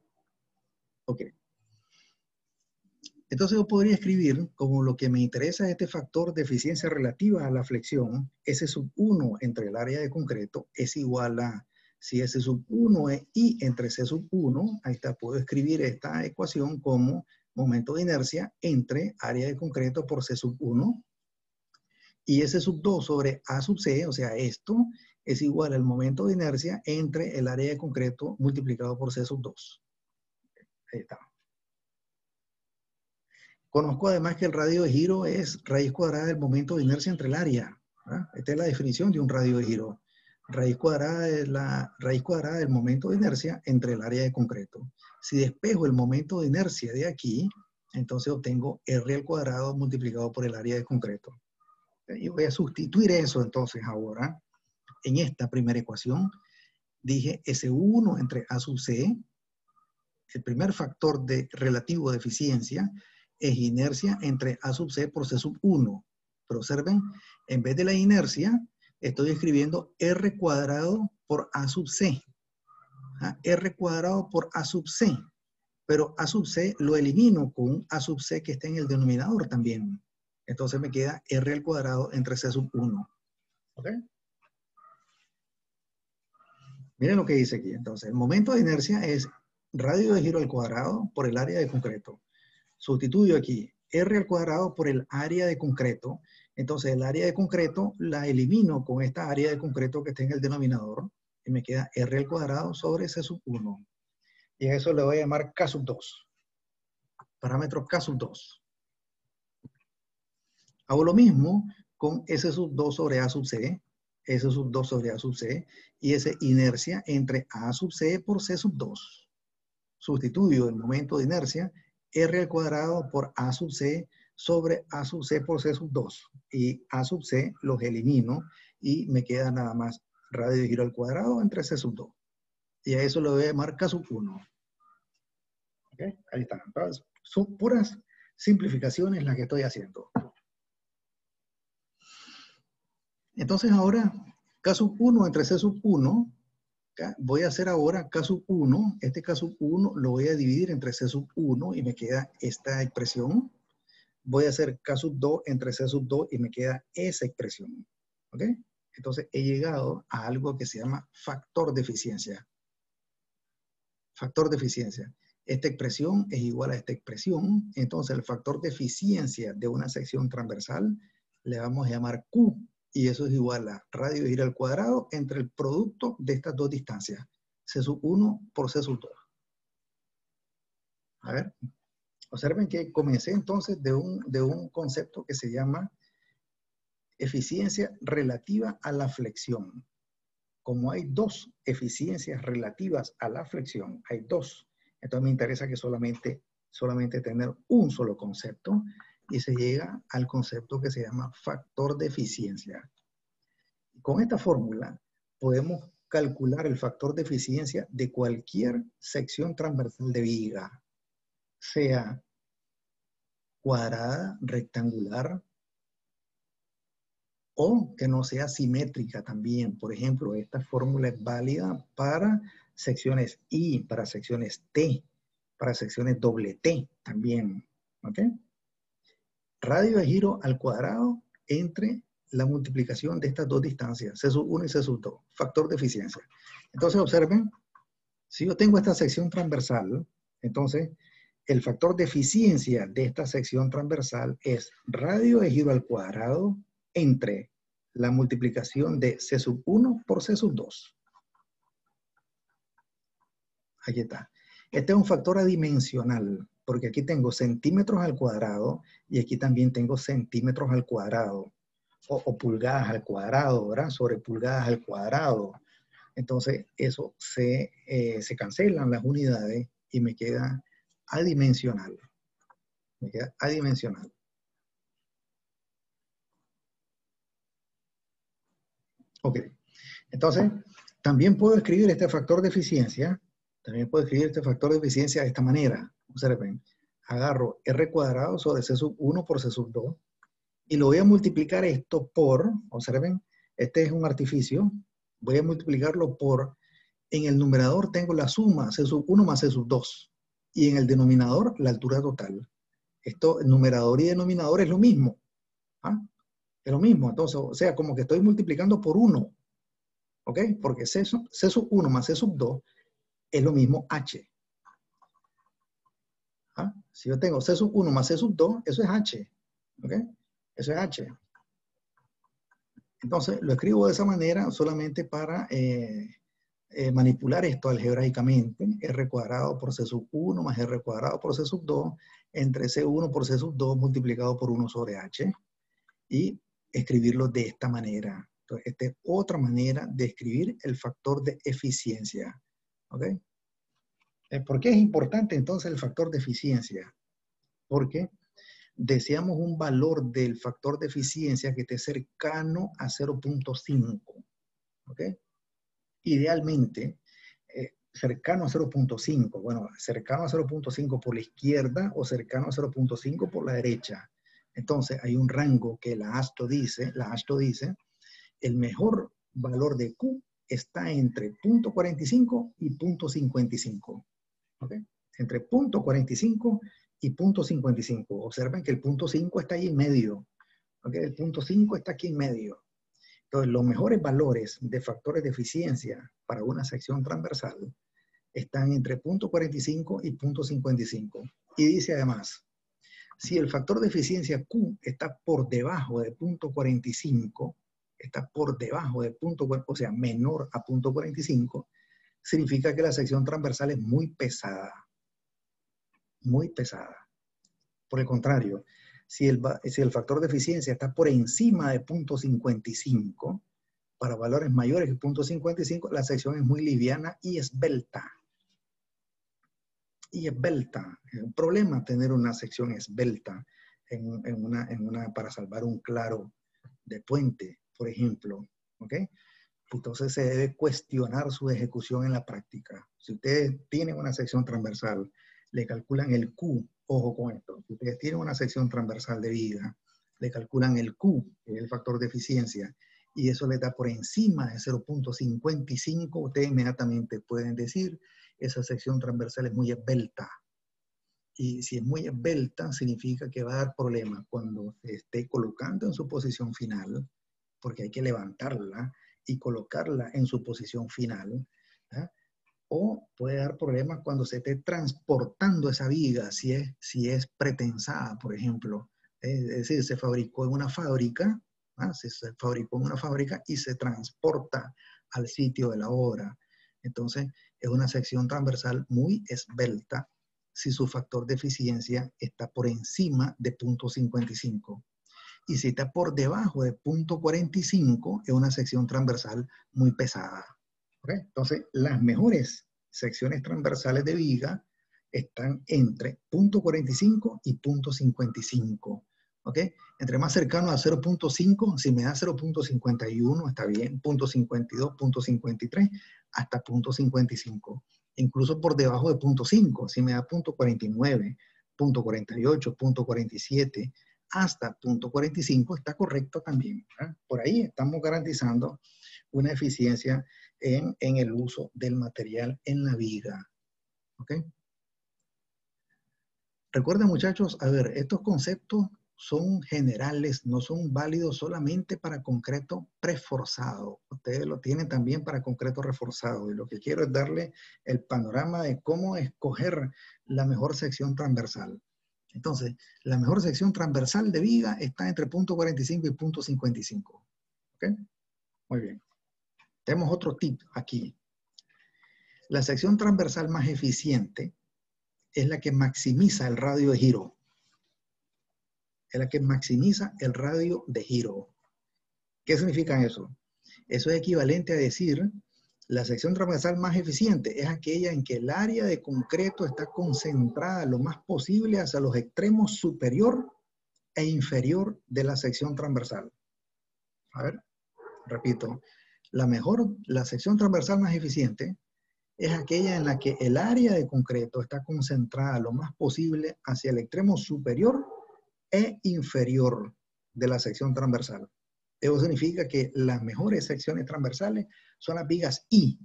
Ok. Entonces yo podría escribir como lo que me interesa este factor de eficiencia relativa a la flexión, S1 entre el área de concreto es igual a, si S1 es I entre C1, ahí está, puedo escribir esta ecuación como momento de inercia entre área de concreto por C1 y S2 sobre A sub C, o sea, esto es igual al momento de inercia entre el área de concreto multiplicado por C2. Ahí está. Conozco además que el radio de giro es raíz cuadrada del momento de inercia entre el área. ¿Verdad? Esta es la definición de un radio de giro. Raíz cuadrada es la raíz cuadrada del momento de inercia entre el área de concreto. Si despejo el momento de inercia de aquí, entonces obtengo R al cuadrado multiplicado por el área de concreto. Y voy a sustituir eso entonces ahora en esta primera ecuación. Dije S1 entre A sub C, el primer factor relativo de eficiencia, es inercia entre A sub C por C sub 1. Pero observen, en vez de la inercia, estoy escribiendo R cuadrado por A sub C. ¿Ah? R cuadrado por A sub C. Pero A sub C lo elimino con A sub C que está en el denominador también. Entonces me queda R al cuadrado entre C sub 1. ¿Ok? Miren lo que dice aquí. Entonces, el momento de inercia es radio de giro al cuadrado por el área de concreto. Sustituyo aquí R al cuadrado por el área de concreto. Entonces, el área de concreto la elimino con esta área de concreto que está en el denominador. Y me queda R al cuadrado sobre C sub 1. Y a eso le voy a llamar K sub 2. Parámetro K sub 2. Hago lo mismo con S sub 2 sobre A sub C. S sub 2 sobre A sub C. Y esa inercia entre A sub C por C sub 2. Sustituyo el momento de inercia R al cuadrado por A sub C sobre A sub C por C sub 2. Y A sub C los elimino y me queda nada más radio de giro al cuadrado entre C sub 2. Y a eso lo voy a llamar K sub 1. ¿Okay? Ahí están. Son puras simplificaciones las que estoy haciendo. Entonces ahora K sub 1 entre C sub 1. Voy a hacer ahora K sub 1. Este K sub 1 lo voy a dividir entre C sub 1 y me queda esta expresión. Voy a hacer K sub 2 entre C sub 2 y me queda esa expresión. ¿Ok? Entonces he llegado a algo que se llama factor de eficiencia. Factor de eficiencia. Esta expresión es igual a esta expresión. Entonces el factor de eficiencia de una sección transversal le vamos a llamar Q. Y eso es igual a radio de giro al cuadrado entre el producto de estas dos distancias. C sub 1 por C sub 2. A ver, observen que comencé entonces de un concepto que se llama eficiencia relativa a la flexión. Como hay dos eficiencias relativas a la flexión, hay dos. Entonces me interesa que solamente tener un solo concepto y se llega al concepto que se llama factor de eficiencia. Con esta fórmula podemos calcular el factor de eficiencia de cualquier sección transversal de viga, sea cuadrada, rectangular, o que no sea simétrica también. Por ejemplo, esta fórmula es válida para secciones I, para secciones T, para secciones doble T también. ¿Ok? Radio de giro al cuadrado entre la multiplicación de estas dos distancias, C sub 1 y C sub 2, factor de eficiencia. Entonces observen, si yo tengo esta sección transversal, entonces el factor de eficiencia de esta sección transversal es radio de giro al cuadrado entre la multiplicación de C sub 1 por C sub 2. Aquí está. Este es un factor adimensional, porque aquí tengo centímetros al cuadrado y aquí también tengo centímetros al cuadrado. o pulgadas al cuadrado, ¿verdad? Sobre pulgadas al cuadrado. Entonces, eso se cancelan las unidades y me queda adimensional. Me queda adimensional. Ok. Entonces, también puedo escribir este factor de eficiencia. También puedo escribir este factor de eficiencia de esta manera. Observen. Agarro R cuadrado sobre C sub 1 por C sub 2. Y lo voy a multiplicar esto por, observen, este es un artificio. Voy a multiplicarlo por, en el numerador tengo la suma C sub 1 más C sub 2. Y en el denominador, la altura total. Esto, numerador y denominador es lo mismo. ¿Ah? Es lo mismo. Entonces, o sea, como que estoy multiplicando por 1. ¿Ok? Porque C sub 1 más C sub 2 es lo mismo H. ¿Ah? Si yo tengo C sub 1 más C sub 2, eso es H. ¿Ok? Eso es H. Entonces, lo escribo de esa manera solamente para manipular esto algebraicamente. R cuadrado por C sub 1 más R cuadrado por C sub 2 entre C1 por C sub 2 multiplicado por 1 sobre H. Y escribirlo de esta manera. Entonces, esta es otra manera de escribir el factor de eficiencia. ¿Ok? ¿Por qué es importante entonces el factor de eficiencia? Porque deseamos un valor del factor de eficiencia que esté cercano a 0.5. ¿Ok? Idealmente, cercano a 0.5. Bueno, cercano a 0.5 por la izquierda o cercano a 0.5 por la derecha. Entonces, hay un rango que la AASHTO dice, el mejor valor de Q está entre 0.45 y 0.55. ¿Ok? Entre 0.45 y 0.55. Observen que el 0.5 está ahí en medio. ¿Ok? El 0.5 está aquí en medio. Entonces, los mejores valores de factores de eficiencia para una sección transversal están entre 0.45 y 0.55. Y dice además, si el factor de eficiencia Q está por debajo de 0.45, está por debajo de o sea, menor a 0.45, significa que la sección transversal es muy pesada. Muy pesada. Por el contrario, si el factor de eficiencia está por encima de 0.55, para valores mayores que 0.55, la sección es muy liviana y esbelta. Y esbelta. Es un problema tener una sección esbelta para salvar un claro de puente, por ejemplo. ¿Ok? Entonces se debe cuestionar su ejecución en la práctica. Si ustedes tienen una sección transversal, le calculan el Q, ojo con esto, si ustedes tienen una sección transversal de viga, le calculan el Q, que es el factor de eficiencia, y eso les da por encima de 0.55, ustedes inmediatamente pueden decir, esa sección transversal es muy esbelta. Y si es muy esbelta, significa que va a dar problemas cuando se esté colocando en su posición final, porque hay que levantarla y colocarla en su posición final. ¿Ah? O puede dar problemas cuando se esté transportando esa viga, si es pretensada, por ejemplo. Es decir, se fabricó en una fábrica, se fabricó en una fábrica y se transporta al sitio de la obra. Entonces, es una sección transversal muy esbelta si su factor de eficiencia está por encima de 0.55. Y si está por debajo de 0.45, es una sección transversal muy pesada. ¿Okay? Entonces, las mejores secciones transversales de viga están entre 0.45 y 0.55. ¿Ok? Entre más cercano a 0.5, si me da 0.51, está bien, 0.52, 0.53, hasta 0.55. Incluso por debajo de 0.5, si me da 0.49, 0.48, 0.47, hasta 0.45 está correcto también. ¿Verdad? Por ahí estamos garantizando una eficiencia en el uso del material en la viga. ¿Ok? Recuerden, muchachos, a ver, estos conceptos son generales, no son válidos solamente para concreto preforzado. Ustedes lo tienen también para concreto reforzado. Y lo que quiero es darle el panorama de cómo escoger la mejor sección transversal. Entonces, la mejor sección transversal de viga está entre 0.45 y 0.55. ¿Ok? Muy bien. Tenemos otro tip aquí. La sección transversal más eficiente es la que maximiza el radio de giro. Es la que maximiza el radio de giro. ¿Qué significa eso? Eso es equivalente a decir, la sección transversal más eficiente es aquella en que el área de concreto está concentrada lo más posible hacia los extremos superior e inferior de la sección transversal. A ver, repito, la sección transversal más eficiente es aquella en la que el área de concreto está concentrada lo más posible hacia el extremo superior e inferior de la sección transversal. Eso significa que las mejores secciones transversales son las vigas I.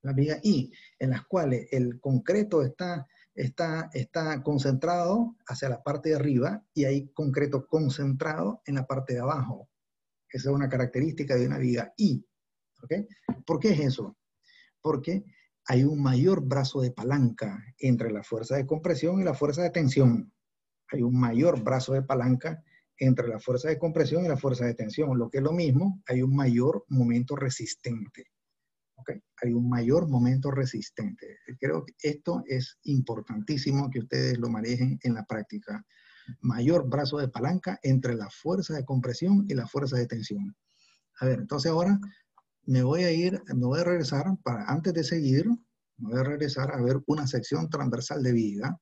Las vigas I, en las cuales el concreto está concentrado hacia la parte de arriba y hay concreto concentrado en la parte de abajo. Esa es una característica de una viga I. ¿Okay? ¿Por qué es eso? Porque hay un mayor brazo de palanca entre la fuerza de compresión y la fuerza de tensión. Hay un mayor brazo de palanca entre la fuerza de compresión y la fuerza de tensión. Lo que es lo mismo, hay un mayor momento resistente. ¿Okay? Hay un mayor momento resistente. Creo que esto es importantísimo que ustedes lo manejen en la práctica. Mayor brazo de palanca entre la fuerza de compresión y la fuerza de tensión. A ver, entonces ahora me voy a regresar, antes de seguir, me voy a regresar a ver una sección transversal de viga.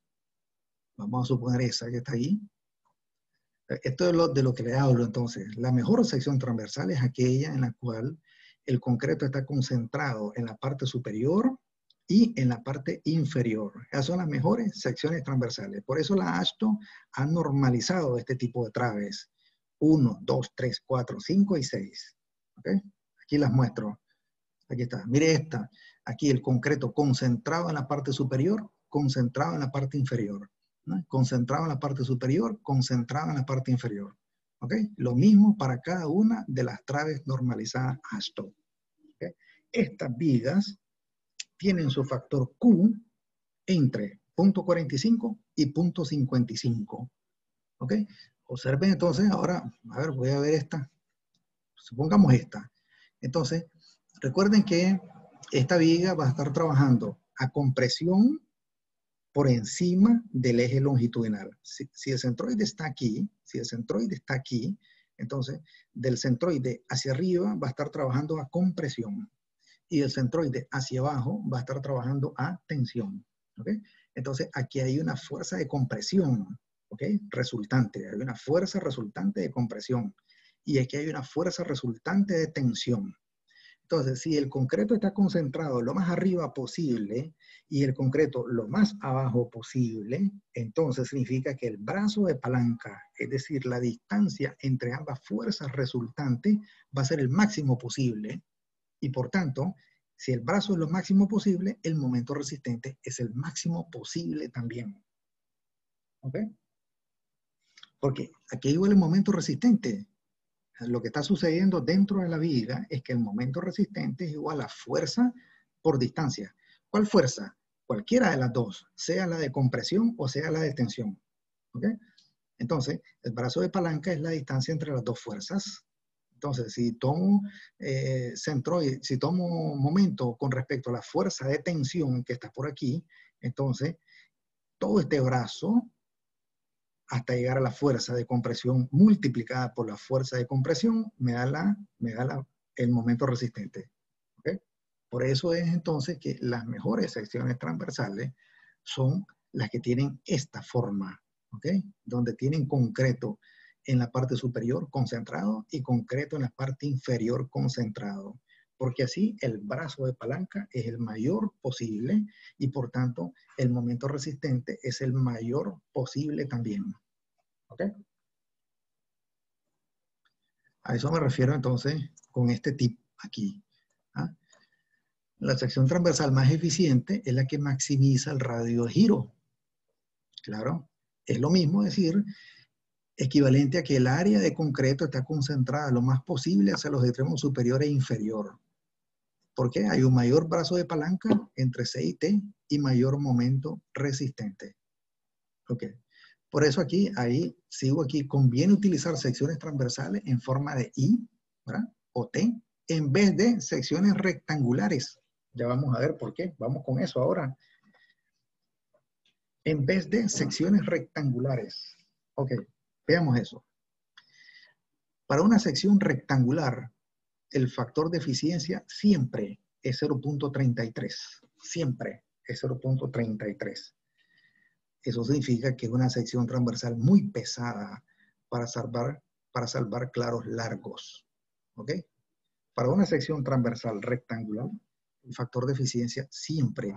Vamos a suponer esa que está ahí. Esto es de lo que le hablo entonces. La mejor sección transversal es aquella en la cual el concreto está concentrado en la parte superior y en la parte inferior. Esas son las mejores secciones transversales. Por eso la AASHTO ha normalizado este tipo de traves. 1, 2, 3, 4, 5 y 6. ¿Okay? Aquí las muestro. Aquí está. Mire esta. Aquí el concreto concentrado en la parte superior, concentrado en la parte inferior. ¿No? Concentrado en la parte superior, concentrado en la parte inferior. ¿Ok? Lo mismo para cada una de las traves normalizadas AASHTO. ¿Okay? Estas vigas tienen su factor Q entre 0.45 y 0.55. ¿Ok? Observen entonces, ahora, a ver, voy a ver esta. Supongamos esta. Entonces, recuerden que esta viga va a estar trabajando a compresión por encima del eje longitudinal. Si el centroide está aquí, entonces del centroide hacia arriba va a estar trabajando a compresión y el centroide hacia abajo va a estar trabajando a tensión. ¿Okay? Entonces aquí hay una fuerza de compresión, ¿okay? Resultante, hay una fuerza resultante de compresión y aquí hay una fuerza resultante de tensión. Entonces, si el concreto está concentrado lo más arriba posible y el concreto lo más abajo posible, entonces significa que el brazo de palanca, es decir, la distancia entre ambas fuerzas resultantes, va a ser el máximo posible. Y por tanto, si el brazo es lo máximo posible, el momento resistente es el máximo posible también. ¿Ok? Porque aquí igual el momento resistente. Lo que está sucediendo dentro de la viga es que el momento resistente es igual a fuerza por distancia. ¿Cuál fuerza? Cualquiera de las dos, sea la de compresión o sea la de tensión. ¿Okay? Entonces, el brazo de palanca es la distancia entre las dos fuerzas. Entonces, si tomo centroide, si tomo momento con respecto a la fuerza de tensión que está por aquí, entonces todo este brazo hasta llegar a la fuerza de compresión multiplicada por la fuerza de compresión, me da el momento resistente. ¿Okay? Por eso es entonces que las mejores secciones transversales son las que tienen esta forma, ¿okay? Donde tienen concreto en la parte superior concentrado y concreto en la parte inferior concentrado. Porque así el brazo de palanca es el mayor posible y por tanto el momento resistente es el mayor posible también. ¿Ok? A eso me refiero entonces con este tip aquí. ¿Ah? La sección transversal más eficiente es la que maximiza el radio de giro. Claro, es lo mismo decir, equivalente a que el área de concreto está concentrada lo más posible hacia los extremos superior e inferior. ¿Por qué? Hay un mayor brazo de palanca entre C y T y mayor momento resistente. Ok. Por eso aquí, sigo aquí, conviene utilizar secciones transversales en forma de I, ¿verdad? O T, en vez de secciones rectangulares. Ya vamos a ver por qué. Vamos con eso ahora. En vez de secciones rectangulares. Ok, veamos eso. Para una sección rectangular, el factor de eficiencia siempre es 0.33. Siempre es 0.33. Eso significa que es una sección transversal muy pesada para salvar claros largos. ¿Ok? Para una sección transversal rectangular, el factor de eficiencia siempre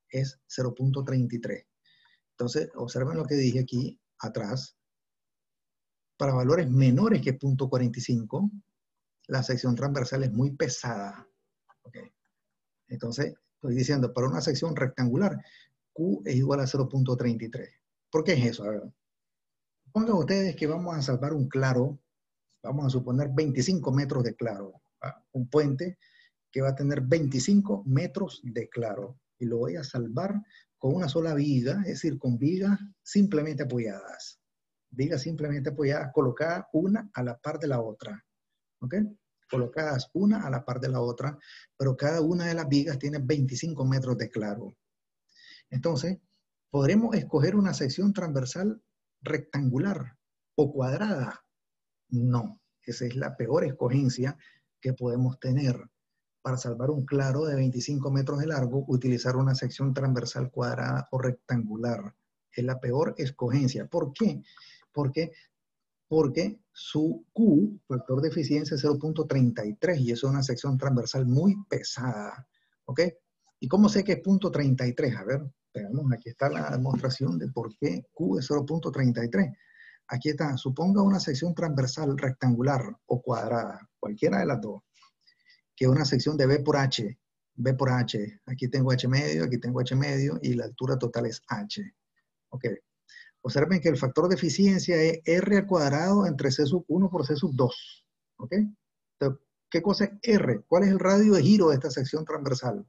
es 0.33. Entonces, observen lo que dije aquí atrás. Para valores menores que 0.45, la sección transversal es muy pesada. ¿Okay? Entonces, estoy diciendo, para una sección rectangular, Q es igual a 0.33. ¿Por qué es eso? A ver, pongan ustedes que vamos a salvar un claro, vamos a suponer 25 metros de claro, ¿va? Un puente que va a tener 25 metros de claro, y lo voy a salvar con una sola viga, es decir, con vigas simplemente apoyadas. Vigas simplemente apoyadas, colocadas una a la par de la otra. ¿Ok? Colocadas una a la par de la otra, pero cada una de las vigas tiene 25 metros de claro. Entonces, ¿podremos escoger una sección transversal rectangular o cuadrada? No, esa es la peor escogencia que podemos tener. Para salvar un claro de 25 metros de largo, utilizar una sección transversal cuadrada o rectangular. Es la peor escogencia. ¿Por qué? Porque su Q, factor de eficiencia, es 0.33 y eso es una sección transversal muy pesada. ¿Ok? ¿Y cómo sé que es 0.33? A ver, veamos, aquí está la demostración de por qué Q es 0.33. Aquí está, suponga una sección transversal rectangular o cuadrada, cualquiera de las dos, que es una sección de B por H. B por H. Aquí tengo H medio, aquí tengo H medio y la altura total es H. ¿Ok? Observen que el factor de eficiencia es R al cuadrado entre C sub 1 por C sub 2. ¿Ok? Entonces, ¿qué cosa es R? ¿Cuál es el radio de giro de esta sección transversal?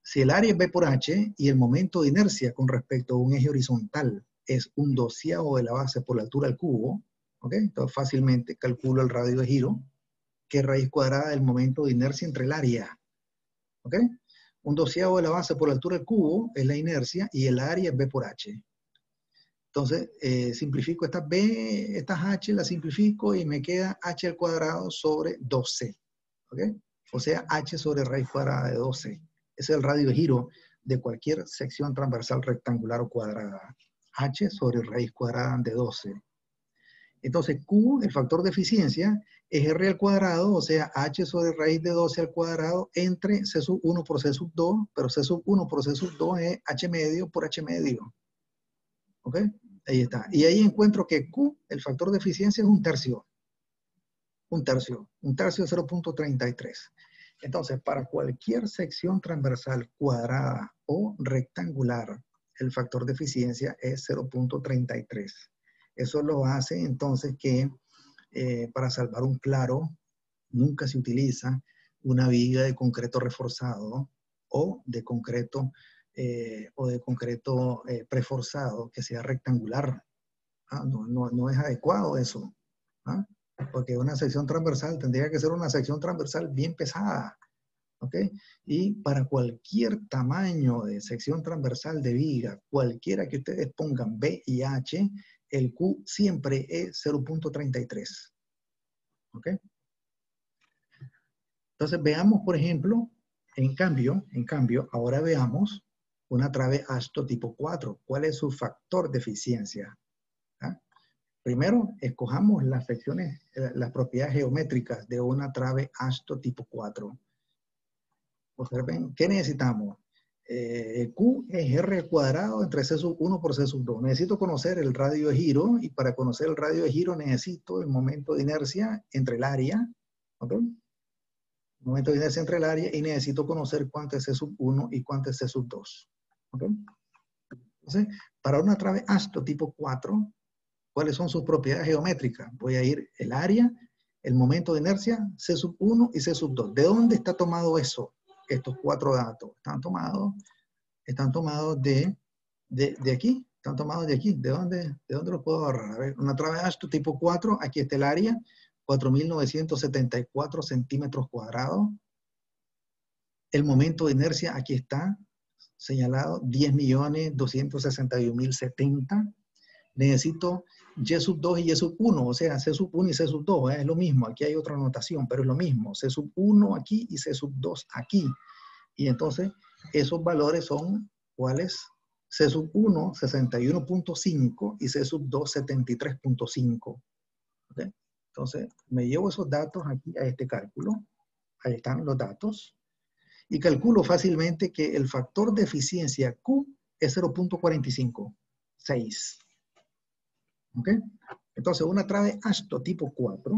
Si el área es B por H y el momento de inercia con respecto a un eje horizontal es un doceavo de la base por la altura del cubo, ¿ok? Entonces fácilmente calculo el radio de giro, que es raíz cuadrada del momento de inercia entre el área. ¿Ok? Un doceavo de la base por la altura del cubo es la inercia y el área es B por H. Entonces, simplifico estas B, estas H, las simplifico y me queda H al cuadrado sobre 12. ¿Ok? O sea, H sobre raíz cuadrada de 12. Ese es el radio de giro de cualquier sección transversal rectangular o cuadrada. H sobre raíz cuadrada de 12. Entonces, Q, el factor de eficiencia, es R al cuadrado, o sea, H sobre raíz de 12 al cuadrado entre C sub 1 por C sub 2, pero C sub 1 por C sub 2 es H medio por H medio. ¿Ok? Ahí está. Y ahí encuentro que Q, el factor de eficiencia, es un tercio. Un tercio. Un tercio de 0.33. Entonces, para cualquier sección transversal cuadrada o rectangular, el factor de eficiencia es 0.33. Eso lo hace entonces que para salvar un claro nunca se utiliza una viga de concreto reforzado o de concreto preforzado que sea rectangular. ¿Ah? No es adecuado eso. ¿Ah? Porque una sección transversal tendría que ser una sección transversal bien pesada. ¿Ok? Y para cualquier tamaño de sección transversal de viga, cualquiera que ustedes pongan B y H, el Q siempre es 0.33. ¿Ok? Entonces veamos, por ejemplo, en cambio, ahora veamos una trave ASTO tipo 4. ¿Cuál es su factor de eficiencia? ¿Ah? Primero, escojamos las secciones, las propiedades geométricas de una trave ASTO tipo 4. Observen, ¿qué necesitamos? Q es R al cuadrado entre C sub 1 por C sub 2. Necesito conocer el radio de giro y para conocer el radio de giro necesito el momento de inercia entre el área, ¿ok? Momento de inercia entre el área y necesito conocer cuánto es C sub 1 y cuánto es C sub 2. ¿Ok? Entonces, para una trave ASTO tipo 4, ¿cuáles son sus propiedades geométricas? Voy a ir el área, el momento de inercia, C sub 1 y C sub 2. ¿De dónde está tomado eso? Estos cuatro datos están tomados de aquí. Están tomados de aquí. ¿De dónde los puedo agarrar? A ver, una trave ASTO tipo 4, aquí está el área, 4.974 centímetros cuadrados. El momento de inercia aquí está señalado, 10.261.070. Necesito Y sub 2 y Y sub 1, o sea, C sub 1 y C sub 2, es lo mismo. Aquí hay otra notación, pero es lo mismo. C sub 1 aquí y C sub 2 aquí. Y entonces, esos valores son, ¿cuáles? C sub 1, 61.5 y C sub 2, 73.5. ¿Okay? Entonces, me llevo esos datos aquí a este cálculo. Ahí están los datos. Y calculo fácilmente que el factor de eficiencia Q es 0.45, 6. ¿Ok? Entonces, una trave Ashto tipo 4,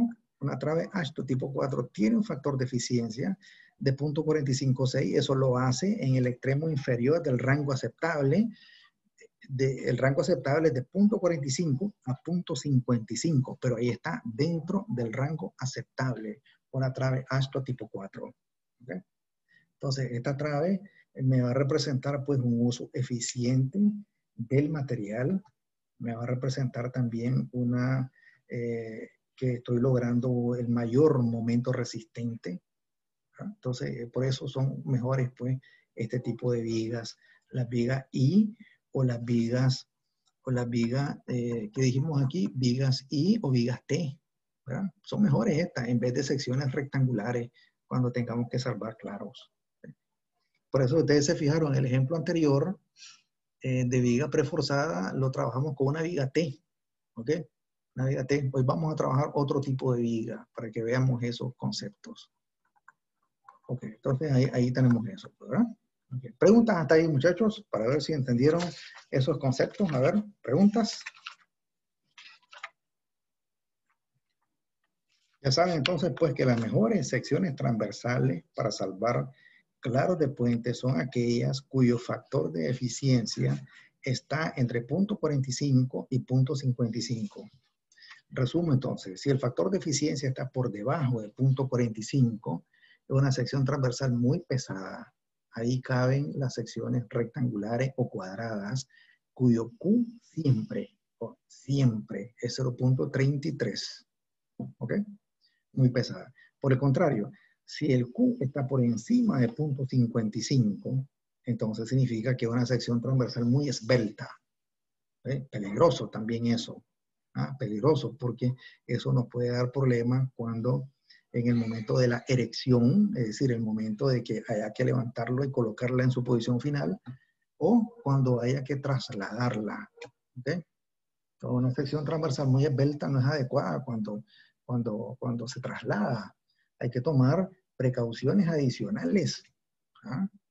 tiene un factor de eficiencia de 0.456. Eso lo hace en el extremo inferior del rango aceptable. El rango aceptable es de 0.45 a 0.55, pero ahí está dentro del rango aceptable, una trave Ashto tipo 4. ¿Okay? Entonces, esta trave me va a representar pues un uso eficiente del material. Me va a representar también que estoy logrando el mayor momento resistente. ¿No? Entonces, por eso son mejores pues este tipo de vigas, las vigas I o las vigas, que dijimos aquí, vigas I o vigas T. ¿Verdad? Son mejores estas en vez de secciones rectangulares cuando tengamos que salvar claros. Por eso ustedes se fijaron en el ejemplo anterior de viga preforzada, lo trabajamos con una viga T. ¿Ok? Una viga T. Hoy vamos a trabajar otro tipo de viga para que veamos esos conceptos. Ok, entonces ahí tenemos eso, ¿verdad? Okay. Preguntas hasta ahí, muchachos, para ver si entendieron esos conceptos. A ver, preguntas. Ya saben entonces pues que las mejores secciones transversales para salvar claros de puente son aquellas cuyo factor de eficiencia está entre 0.45 y 0.55. Resumo entonces, si el factor de eficiencia está por debajo de 0.45, es una sección transversal muy pesada. Ahí caben las secciones rectangulares o cuadradas, cuyo Q siempre es 0.33. ¿Ok? Muy pesada. Por el contrario, si el Q está por encima de 0.55, entonces significa que es una sección transversal muy esbelta. Peligroso también eso. Peligroso porque eso nos puede dar problemas cuando en el momento de la erección, es decir, el momento de que haya que levantarlo y colocarla en su posición final, o cuando haya que trasladarla. ¿Okay? Entonces, una sección transversal muy esbelta no es adecuada cuando se traslada. Hay que tomar precauciones adicionales,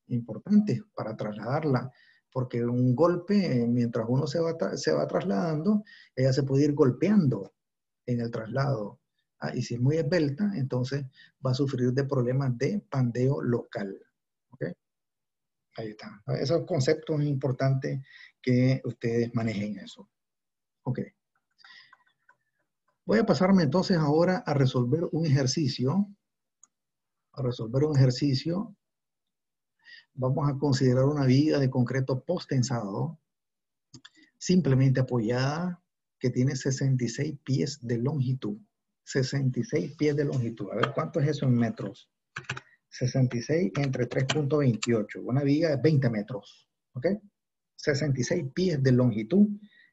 importantes para trasladarla, porque un golpe, mientras uno se va trasladando, ella se puede ir golpeando en el traslado. Y si es muy esbelta, entonces va a sufrir de problemas de pandeo local. ¿Okay? Ahí está. Esos conceptos es importante que ustedes manejen eso. Ok. Voy a pasarme entonces ahora a resolver un ejercicio. Vamos a considerar una viga de concreto post-tensado, simplemente apoyada, que tiene 66 pies de longitud. 66 pies de longitud. A ver, ¿cuánto es eso en metros? 66 entre 3.28. Una viga de 20 metros. ¿Ok? 66 pies de longitud,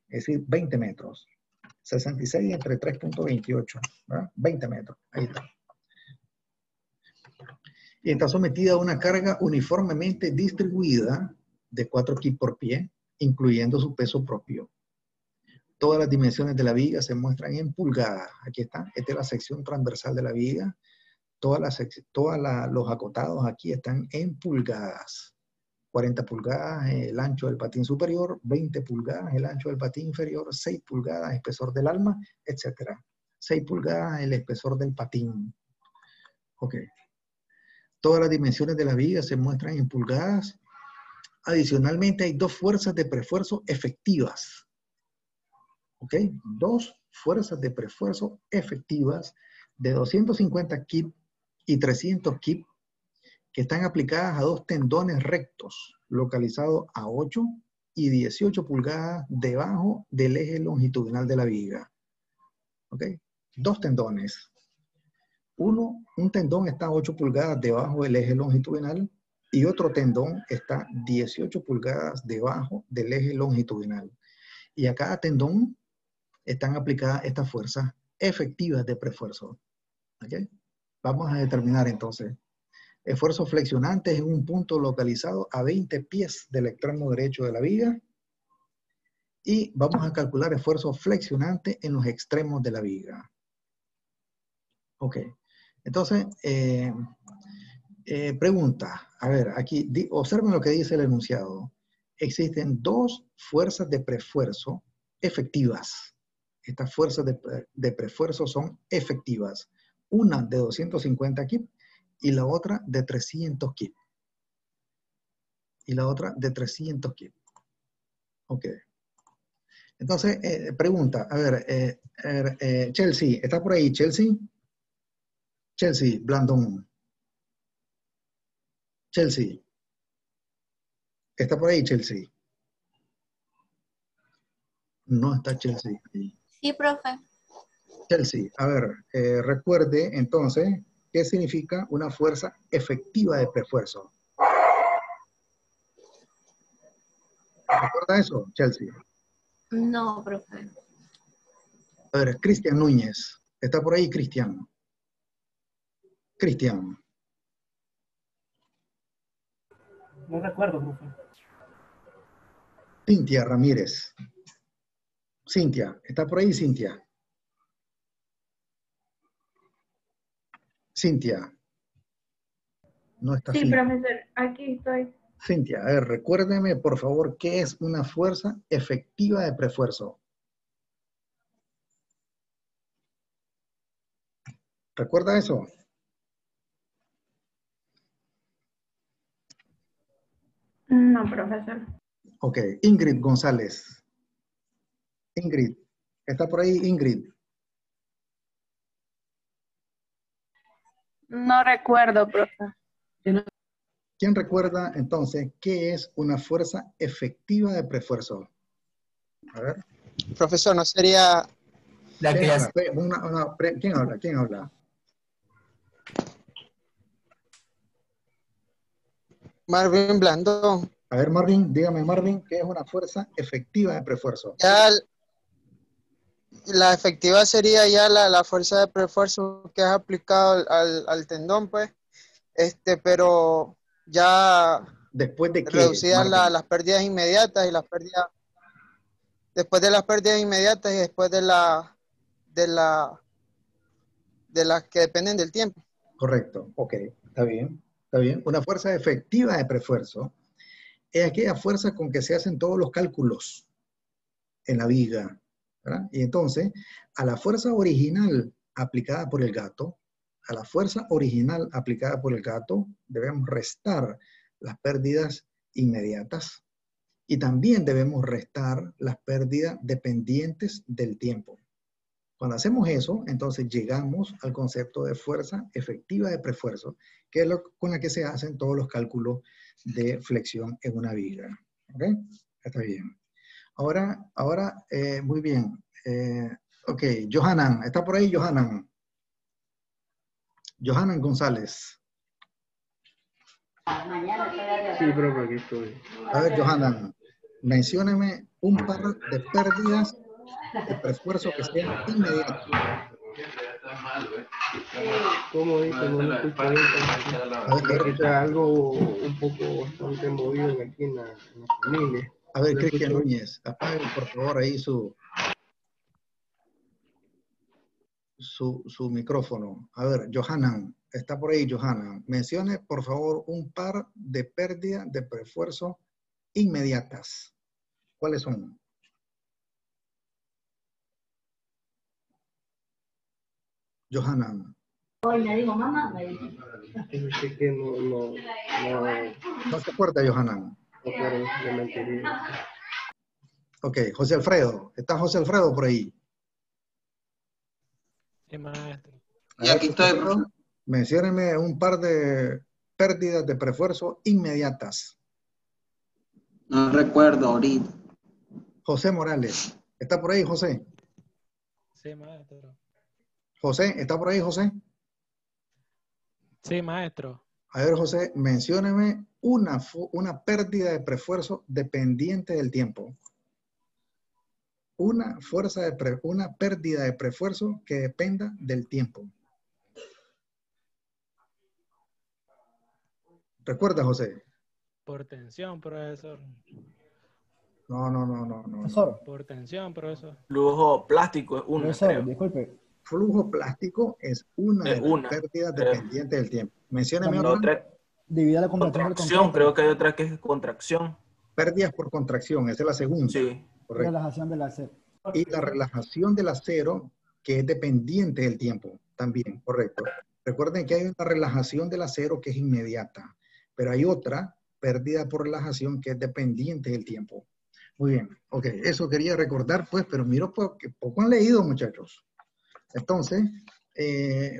es decir, 20 metros. 66 entre 3.28. 20 metros. Ahí está. Y está sometida a una carga uniformemente distribuida de 4 kg por pie, incluyendo su peso propio. Todas las dimensiones de la viga se muestran en pulgadas. Aquí está. Esta es la sección transversal de la viga. Todos los acotados aquí están en pulgadas. 40 pulgadas el ancho del patín superior, 20 pulgadas el ancho del patín inferior, 6 pulgadas espesor del alma, etc. 6 pulgadas el espesor del patín. Ok. Todas las dimensiones de la viga se muestran en pulgadas. Adicionalmente, hay 2 fuerzas de prefuerzo efectivas. ¿Ok? 2 fuerzas de prefuerzo efectivas de 250 kip y 300 kip que están aplicadas a 2 tendones rectos localizados a 8 y 18 pulgadas debajo del eje longitudinal de la viga. ¿Ok? 2 tendones. Un tendón está a 8 pulgadas debajo del eje longitudinal y otro tendón está 18 pulgadas debajo del eje longitudinal. Y a cada tendón están aplicadas estas fuerzas efectivas de preesfuerzo. ¿Okay? Vamos a determinar entonces. Esfuerzo flexionante es un punto localizado a 20 pies del extremo derecho de la viga. Y vamos a calcular esfuerzo flexionante en los extremos de la viga. Ok. Entonces, pregunta. A ver, aquí, observen lo que dice el enunciado. Existen dos fuerzas de preesfuerzo efectivas. Estas fuerzas de preesfuerzo son efectivas. Una de 250 kip y la otra de 300 kip. Y la otra de 300 kip. Ok. Entonces, pregunta, a ver, Chelsea, ¿está por ahí Chelsea? Chelsea, Blandón. Chelsea. ¿Está por ahí Chelsea? No está Chelsea ahí.
Sí, profe.
Chelsea, a ver, recuerde entonces, ¿qué significa una fuerza efectiva de preesfuerzo? ¿Recuerda eso, Chelsea?
No, profe.
A ver, Cristian Núñez. ¿Está por ahí, Cristian? Cristian.
No recuerdo, profe.
Cintia Ramírez. Cintia. ¿Está por ahí, Cintia? Cintia. No está
Sí,
Cintia.
profesor, aquí estoy.
Cintia, a ver, recuérdeme, por favor, ¿qué es una fuerza efectiva de preesfuerzo? ¿Recuerda eso?
No, profesor.
Ok, Ingrid González. Ingrid, ¿está por ahí Ingrid?
No recuerdo, profe.
¿Quién recuerda entonces qué es una fuerza efectiva de preesfuerzo? A ver.
Profesor, ¿no sería
La que
¿Quién
ya...
habla? ¿Quién habla? ¿Quién habla?
Marvin Blandón?
A ver, Marvin, dígame, Marvin, ¿qué es una fuerza efectiva de preesfuerzo?
Ya la efectiva sería ya la fuerza de preesfuerzo que has aplicado al tendón, pues, pero ya
¿Después de qué,
reducidas
Marvin?
las pérdidas inmediatas y las pérdidas, después de las pérdidas inmediatas y después de las que dependen del tiempo.
Correcto, ok, está bien, está bien. Una fuerza efectiva de preesfuerzo es aquella fuerza con que se hacen todos los cálculos en la viga, ¿verdad? Y entonces, a la fuerza original aplicada por el gato, a la fuerza original aplicada por el gato, debemos restar las pérdidas inmediatas y también debemos restar las pérdidas dependientes del tiempo. Cuando hacemos eso, entonces llegamos al concepto de fuerza efectiva de preesfuerzo, que es con la que se hacen todos los cálculos de flexión en una viga. ¿Ok? Está bien. Ahora, muy bien. Ok, Johanan, ¿está por ahí Johanan? Johanan González.
Sí, profe, aquí estoy.
A ver, Johanan, mencióneme un par de pérdidas de preesfuerzo que sean inmediatas.
¿Cómo dice? No lo escucho bien. Aquí está algo un poco bastante movido aquí en la familia.
A ver,
No
Cristian
escucho.
Núñez, apague por favor ahí su micrófono. A ver, Johanan, está por ahí Johanan. Mencione por favor un par de pérdidas de preesfuerzo inmediatas. ¿Cuáles son? Johanan.
Hoy me digo, mamá,
Es que
No se acuerda, Johanan.
no mentiría.
Ok, José Alfredo. ¿Está José Alfredo por ahí?
Sí, maestro.
Y aquí estoy, profe. Mencióneme un par de pérdidas de preesfuerzo inmediatas.
No recuerdo ahorita.
José Morales. ¿Está por ahí, José?
Sí, maestro.
José, ¿está por ahí, José?
Sí, maestro.
A ver, José, mencióneme una pérdida de preesfuerzo dependiente del tiempo. una pérdida de prefuerzo que dependa del tiempo. ¿Recuerda, José?
Por tensión, profesor.
No.
Profesor,
Por tensión, profesor.
Flujo plástico es una,
profesor,
creo.
disculpe.
Flujo plástico es una de las
Una,
pérdidas
creo.
dependientes del tiempo. Mencióneme
La
otra.
otra,
Divida la contracción del
contracción,
concreto.
creo que hay otra que es contracción.
Pérdidas por contracción, esa es la segunda.
Sí.
Correcto.
Relajación del acero.
Y la relajación del acero, que es dependiente del tiempo, también, correcto. Recuerden que hay una relajación del acero que es inmediata, pero hay otra pérdida por relajación que es dependiente del tiempo. Muy bien, ok, eso quería recordar, pues, pero miro que poco han leído, muchachos. Entonces,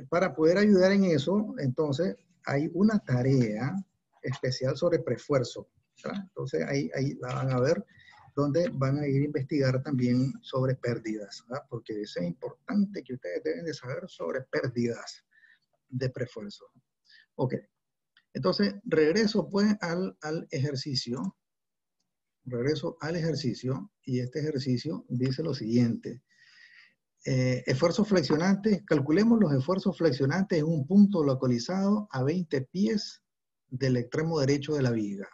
para poder ayudar en eso, entonces, hay una tarea especial sobre prefuerzo, ¿verdad? Entonces, ahí la van a ver, donde van a ir a investigar también sobre pérdidas, ¿verdad? Porque eso es importante que ustedes deben de saber sobre pérdidas de prefuerzo. Ok, entonces, regreso pues al ejercicio. Regreso al ejercicio y este ejercicio dice lo siguiente. Esfuerzos flexionantes, calculemos los esfuerzos flexionantes en un punto localizado a 20 pies del extremo derecho de la viga.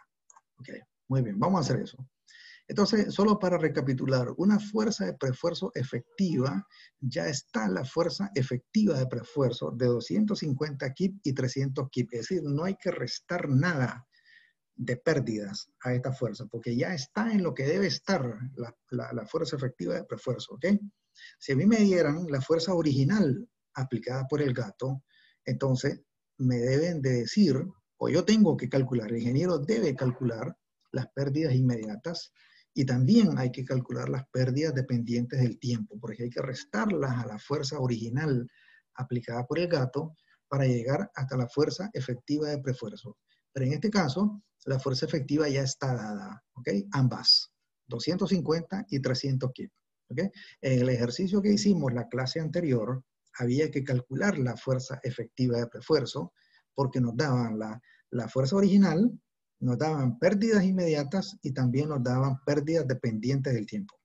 Ok, muy bien, vamos a hacer eso. Entonces, solo para recapitular, una fuerza de prefuerzo efectiva, ya está la fuerza efectiva de prefuerzo de 250 kip y 300 kip. Es decir, no hay que restar nada de pérdidas a esta fuerza, porque ya está en lo que debe estar la fuerza efectiva de prefuerzo, ¿ok? Si a mí me dieran la fuerza original aplicada por el gato, entonces me deben de decir, o yo tengo que calcular, el ingeniero debe calcular las pérdidas inmediatas y también hay que calcular las pérdidas dependientes del tiempo, porque hay que restarlas a la fuerza original aplicada por el gato para llegar hasta la fuerza efectiva de prefuerzo. Pero en este caso, la fuerza efectiva ya está dada, ¿ok? Ambas, 250 y 300 kip, ¿ok? En el ejercicio que hicimos la clase anterior, había que calcular la fuerza efectiva de prefuerzo porque nos daban la fuerza original, nos daban pérdidas inmediatas y también nos daban pérdidas dependientes del tiempo,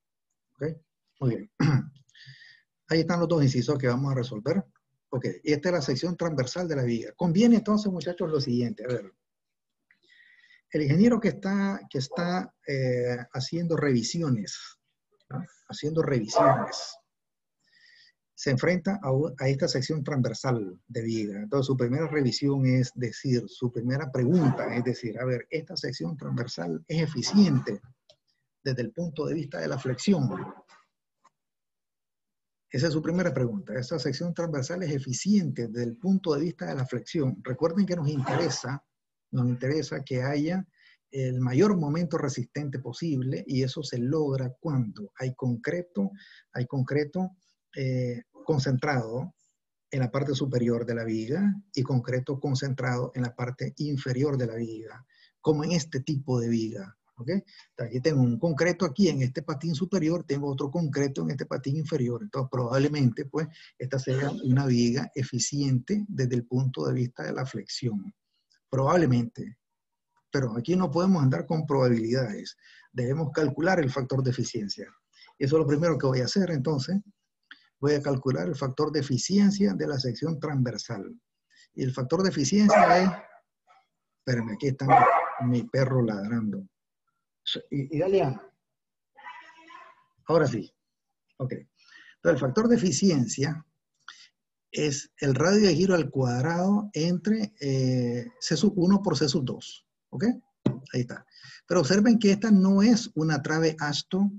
¿ok? Muy bien. Ahí están los dos incisos que vamos a resolver. Ok, esta es la sección transversal de la viga. Conviene entonces, muchachos, lo siguiente, a ver. El ingeniero que está haciendo revisiones, ¿no? Haciendo revisiones, se enfrenta a esta sección transversal de viga. Entonces, su primera revisión es decir, su primera pregunta es decir, a ver, esta sección transversal es eficiente desde el punto de vista de la flexión. Esa es su primera pregunta. ¿Esta sección transversal es eficiente desde el punto de vista de la flexión? Recuerden que nos interesa que haya el mayor momento resistente posible y eso se logra cuando hay concreto concentrado en la parte superior de la viga y concreto concentrado en la parte inferior de la viga, como en este tipo de viga. ¿Okay? Aquí tengo un concreto aquí en este patín superior, tengo otro concreto en este patín inferior. Entonces, probablemente, pues, esta sea una viga eficiente desde el punto de vista de la flexión. Probablemente. Pero aquí no podemos andar con probabilidades. Debemos calcular el factor de eficiencia. Eso es lo primero que voy a hacer, entonces. Voy a calcular el factor de eficiencia de la sección transversal. Y el factor de eficiencia es... Espérenme, aquí está mi perro ladrando. Idalia. Ahora sí. Ok. Entonces, el factor de eficiencia es el radio de giro al cuadrado entre C sub 1 por C sub 2. ¿Ok? Ahí está. Pero observen que esta no es una trave ASTO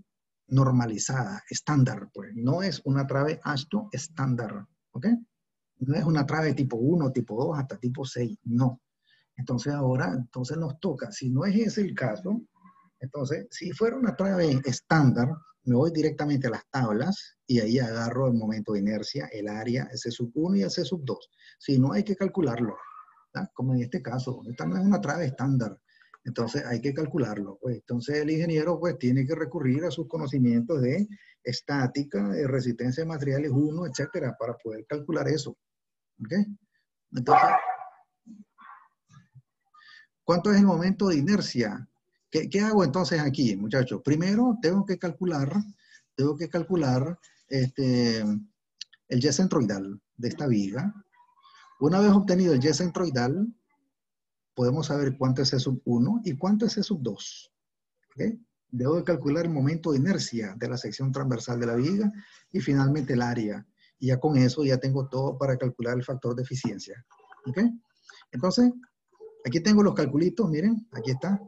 normalizada, estándar, pues. No es una trave ASTO estándar. ¿Ok? No es una trave tipo 1, tipo 2, hasta tipo 6. No. Entonces ahora, entonces nos toca, si no es ese el caso, entonces, si fuera una trave estándar, me voy directamente a las tablas y ahí agarro el momento de inercia, el área, el C sub 1 y el C sub 2. Si no, hay que calcularlo, ¿verdad? Como en este caso, esta no es una trave estándar, entonces hay que calcularlo. Pues. Entonces el ingeniero pues tiene que recurrir a sus conocimientos de estática, de resistencia de materiales 1, etcétera, para poder calcular eso. ¿Ok? Entonces, ¿cuánto es el momento de inercia? ¿Qué hago entonces aquí, muchachos? Primero tengo que calcular tengo que calcular el Y centroidal de esta viga. Una vez obtenido el Y centroidal, podemos saber cuánto es C sub 1 y cuánto es C sub 2. ¿Okay? Debo de calcular el momento de inercia de la sección transversal de la viga y finalmente el área. Y ya con eso ya tengo todo para calcular el factor de eficiencia. ¿Okay? Entonces, aquí tengo los calculitos, miren, aquí está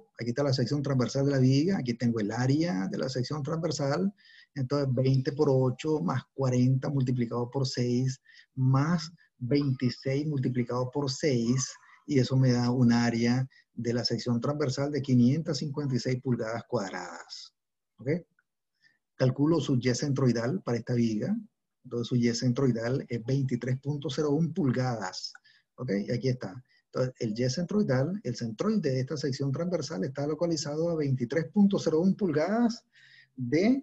la sección transversal de la viga, aquí tengo el área de la sección transversal, entonces 20 por 8 más 40 multiplicado por 6 más 26 multiplicado por 6, y eso me da un área de la sección transversal de 556 pulgadas cuadradas. ¿Ok? Calculo su Y centroidal para esta viga, entonces su Y centroidal es 23.01 pulgadas. ¿Ok? Y aquí está. Entonces, el Y centroidal, el centroide de esta sección transversal está localizado a 23.01 pulgadas de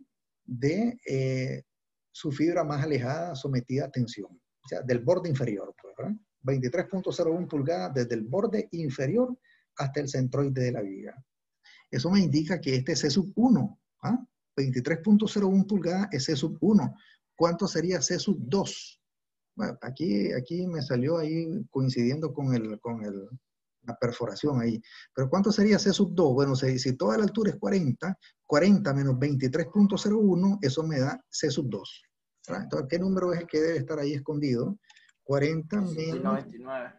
su fibra más alejada sometida a tensión. O sea, del borde inferior. Pues, ¿verdad? 23.01 pulgadas desde el borde inferior hasta el centroide de la viga. Eso me indica que este es C sub 1. ¿Ah? 23.01 pulgadas es C sub 1. ¿Cuánto sería C sub 2? Bueno, aquí me salió ahí coincidiendo con la perforación ahí. Pero ¿cuánto sería C sub 2? Bueno, si toda la altura es 40, 40 menos 23.01, eso me da C sub 2. ¿Verdad? Entonces, ¿qué número es el que debe estar ahí escondido? 40 menos
99.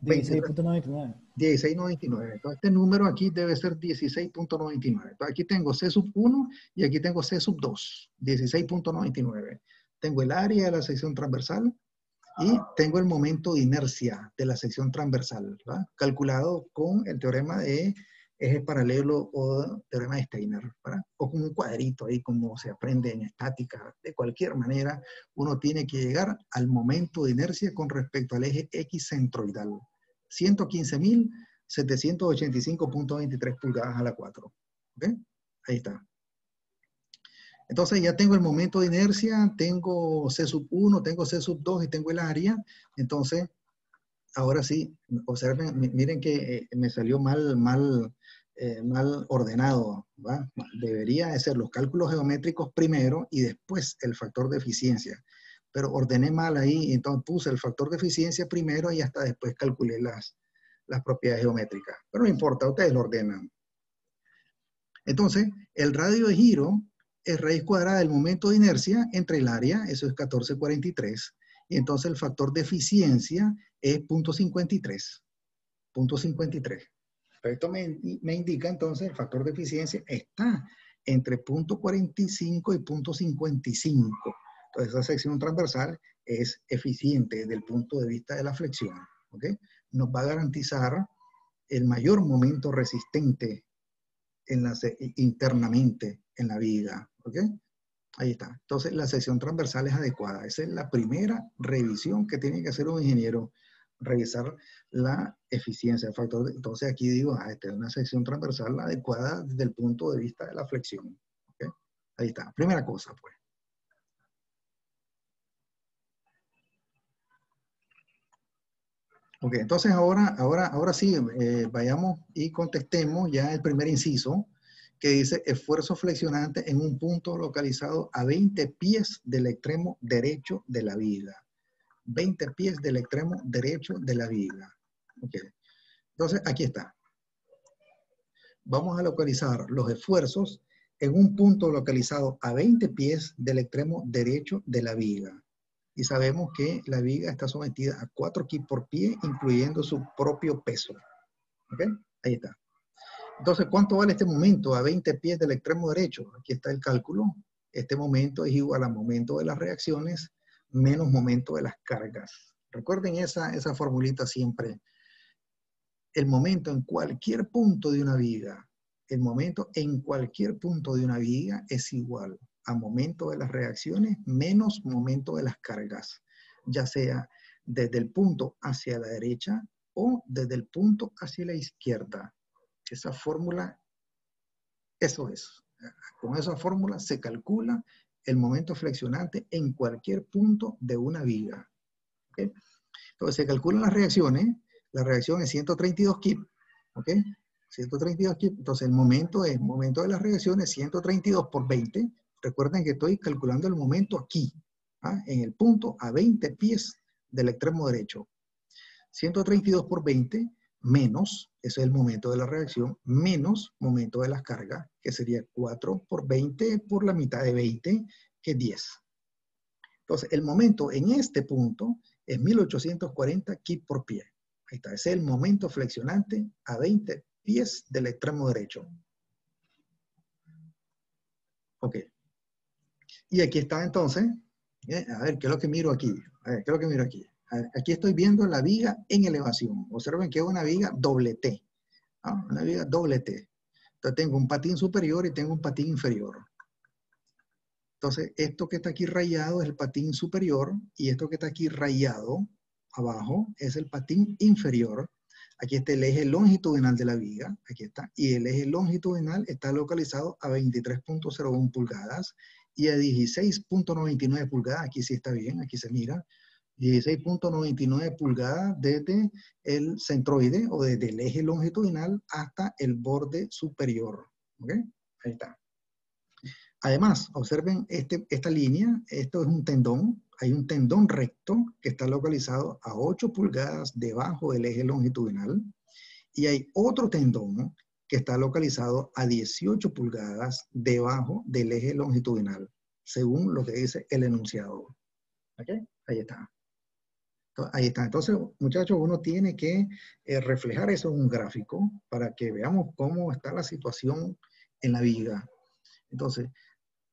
16.99.
16.99. Entonces, este número aquí debe ser 16.99. Entonces, aquí tengo C sub 1 y aquí tengo C sub 2. 16.99. Tengo el área de la sección transversal y tengo el momento de inercia de la sección transversal, ¿verdad? Calculado con el teorema de eje paralelo o teorema de Steiner, ¿verdad? O con un cuadrito ahí como se aprende en estática. De cualquier manera, uno tiene que llegar al momento de inercia con respecto al eje X centroidal. 115.785.23 pulgadas a la 4. ¿Ok? Ahí está. Entonces ya tengo el momento de inercia, tengo C sub 1, tengo C sub 2 y tengo el área. Entonces, ahora sí, observen, miren que me salió mal ordenado, ¿va? Debería de ser los cálculos geométricos primero y después el factor de eficiencia. Pero ordené mal ahí, entonces puse el factor de eficiencia primero y hasta después calculé las propiedades geométricas. Pero no importa, ustedes lo ordenan. Entonces, el radio de giro es raíz cuadrada del momento de inercia entre el área, eso es 1443, y entonces el factor de eficiencia es 0.53. 0.53. Esto me indica entonces el factor de eficiencia está entre 0.45 y 0.55. Entonces esa sección transversal es eficiente desde el punto de vista de la flexión. ¿Ok? Nos va a garantizar el mayor momento resistente internamente en la viga. ¿Ok? Ahí está. Entonces, la sección transversal es adecuada. Esa es la primera revisión que tiene que hacer un ingeniero. Revisar la eficiencia del factor. Entonces, aquí digo, esta es una sección transversal adecuada desde el punto de vista de la flexión. ¿Ok? Ahí está. Primera cosa, pues. Ok, entonces ahora sí, vayamos y contestemos ya el primer inciso, que dice esfuerzo flexionante en un punto localizado a 20 pies del extremo derecho de la viga. 20 pies del extremo derecho de la viga. Ok. Entonces, aquí está. Vamos a localizar los esfuerzos en un punto localizado a 20 pies del extremo derecho de la viga. Y sabemos que la viga está sometida a 4 kg por pie, incluyendo su propio peso. ¿Ok? Ahí está. Entonces, ¿cuánto vale este momento a 20 pies del extremo derecho? Aquí está el cálculo. Este momento es igual al momento de las reacciones menos momento de las cargas. Recuerden esa formulita siempre. El momento en cualquier punto de una viga, el momento en cualquier punto de una viga es igual a momento de las reacciones menos momento de las cargas, ya sea desde el punto hacia la derecha o desde el punto hacia la izquierda. Esa fórmula, eso es. Con esa fórmula se calcula el momento flexionante en cualquier punto de una viga. ¿Okay? Entonces se calculan las reacciones. La reacción es 132 kip. ¿Ok? 132 kip. Entonces el momento de las reacciones 132 por 20. Recuerden que estoy calculando el momento aquí, en el punto a 20 pies del extremo derecho. 132 por 20 menos, ese es el momento de la reacción, menos momento de las cargas, que sería 4 por 20 por la mitad de 20, que es 10. Entonces, el momento en este punto es 1840 kip por pie. Ahí está, ese es el momento flexionante a 20 pies del extremo derecho. Ok. Y aquí está entonces, a ver, ¿qué es lo que miro aquí? A ver, ¿qué es lo que miro aquí? A ver, aquí estoy viendo la viga en elevación. Observen que es una viga doble T. Una viga doble T. Entonces tengo un patín superior y tengo un patín inferior. Entonces, esto que está aquí rayado es el patín superior y esto que está aquí rayado abajo es el patín inferior. Aquí está el eje longitudinal de la viga, aquí está, y el eje longitudinal está localizado a 23.01 pulgadas y a 16.99 pulgadas, aquí sí está bien, aquí se mira, 16.99 pulgadas desde el centroide o desde el eje longitudinal hasta el borde superior. ¿Ok? Ahí está. Además, observen esta línea, esto es un tendón, hay un tendón recto que está localizado a 8 pulgadas debajo del eje longitudinal y hay otro tendón que está localizado a 18 pulgadas debajo del eje longitudinal, según lo que dice el enunciado. ¿Ok? Ahí está. Ahí está. Entonces, muchachos, uno tiene que reflejar eso en un gráfico para que veamos cómo está la situación en la viga. Entonces,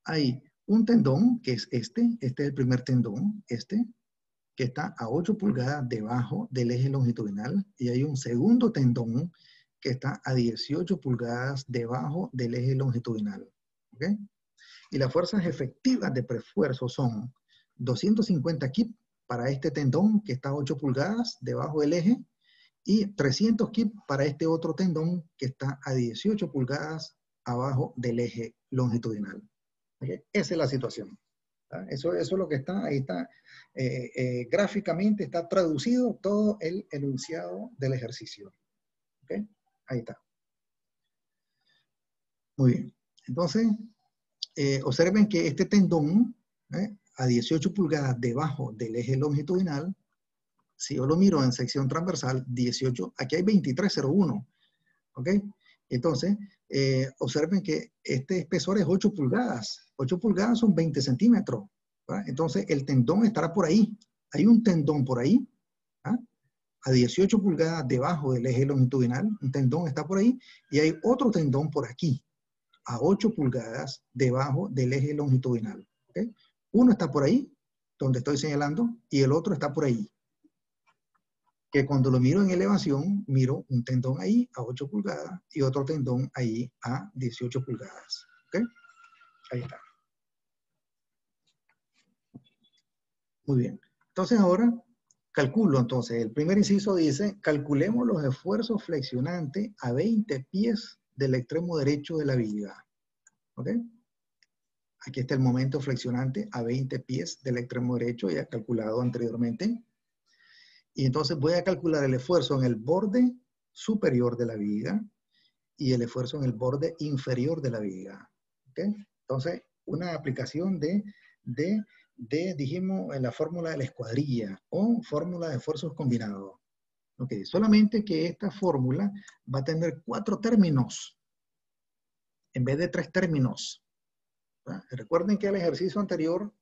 hay un tendón, que es este es el primer tendón, que está a 8 pulgadas debajo del eje longitudinal, y hay un segundo tendón que está a 18 pulgadas debajo del eje longitudinal. ¿Ok? Y las fuerzas efectivas de preesfuerzo son 250 kip para este tendón que está a 8 pulgadas debajo del eje, y 300 kip para este otro tendón que está a 18 pulgadas abajo del eje longitudinal. ¿Okay? Esa es la situación. Eso es lo que está, ahí está, gráficamente está traducido todo el enunciado del ejercicio. ¿Okay? Ahí está. Muy bien. Entonces, observen que este tendón, a 18 pulgadas debajo del eje longitudinal, si yo lo miro en sección transversal, 18, aquí hay 2301. ¿Ok? Entonces, observen que este espesor es 8 pulgadas. 8 pulgadas son 20 centímetros. ¿Verdad? Entonces, el tendón estará por ahí. Hay un tendón por ahí, ¿ah? A 18 pulgadas debajo del eje longitudinal. Un tendón está por ahí. Y hay otro tendón por aquí, a 8 pulgadas debajo del eje longitudinal. ¿Okay? Uno está por ahí, donde estoy señalando, y el otro está por ahí. Que cuando lo miro en elevación, miro un tendón ahí a 8 pulgadas y otro tendón ahí a 18 pulgadas. ¿Ok? Ahí está. Muy bien. Entonces ahora calculo. Entonces, el primer inciso dice, calculemos los esfuerzos flexionantes a 20 pies del extremo derecho de la viga. ¿Ok? Aquí está el momento flexionante a 20 pies del extremo derecho, ya calculado anteriormente. Y entonces voy a calcular el esfuerzo en el borde superior de la viga y el esfuerzo en el borde inferior de la viga. ¿Okay? Entonces, una aplicación dijimos, en la fórmula de la escuadrilla o fórmula de esfuerzos combinados. Okay. Solamente que esta fórmula va a tener 4 términos en vez de 3 términos. ¿Verdad? Recuerden que el ejercicio anterior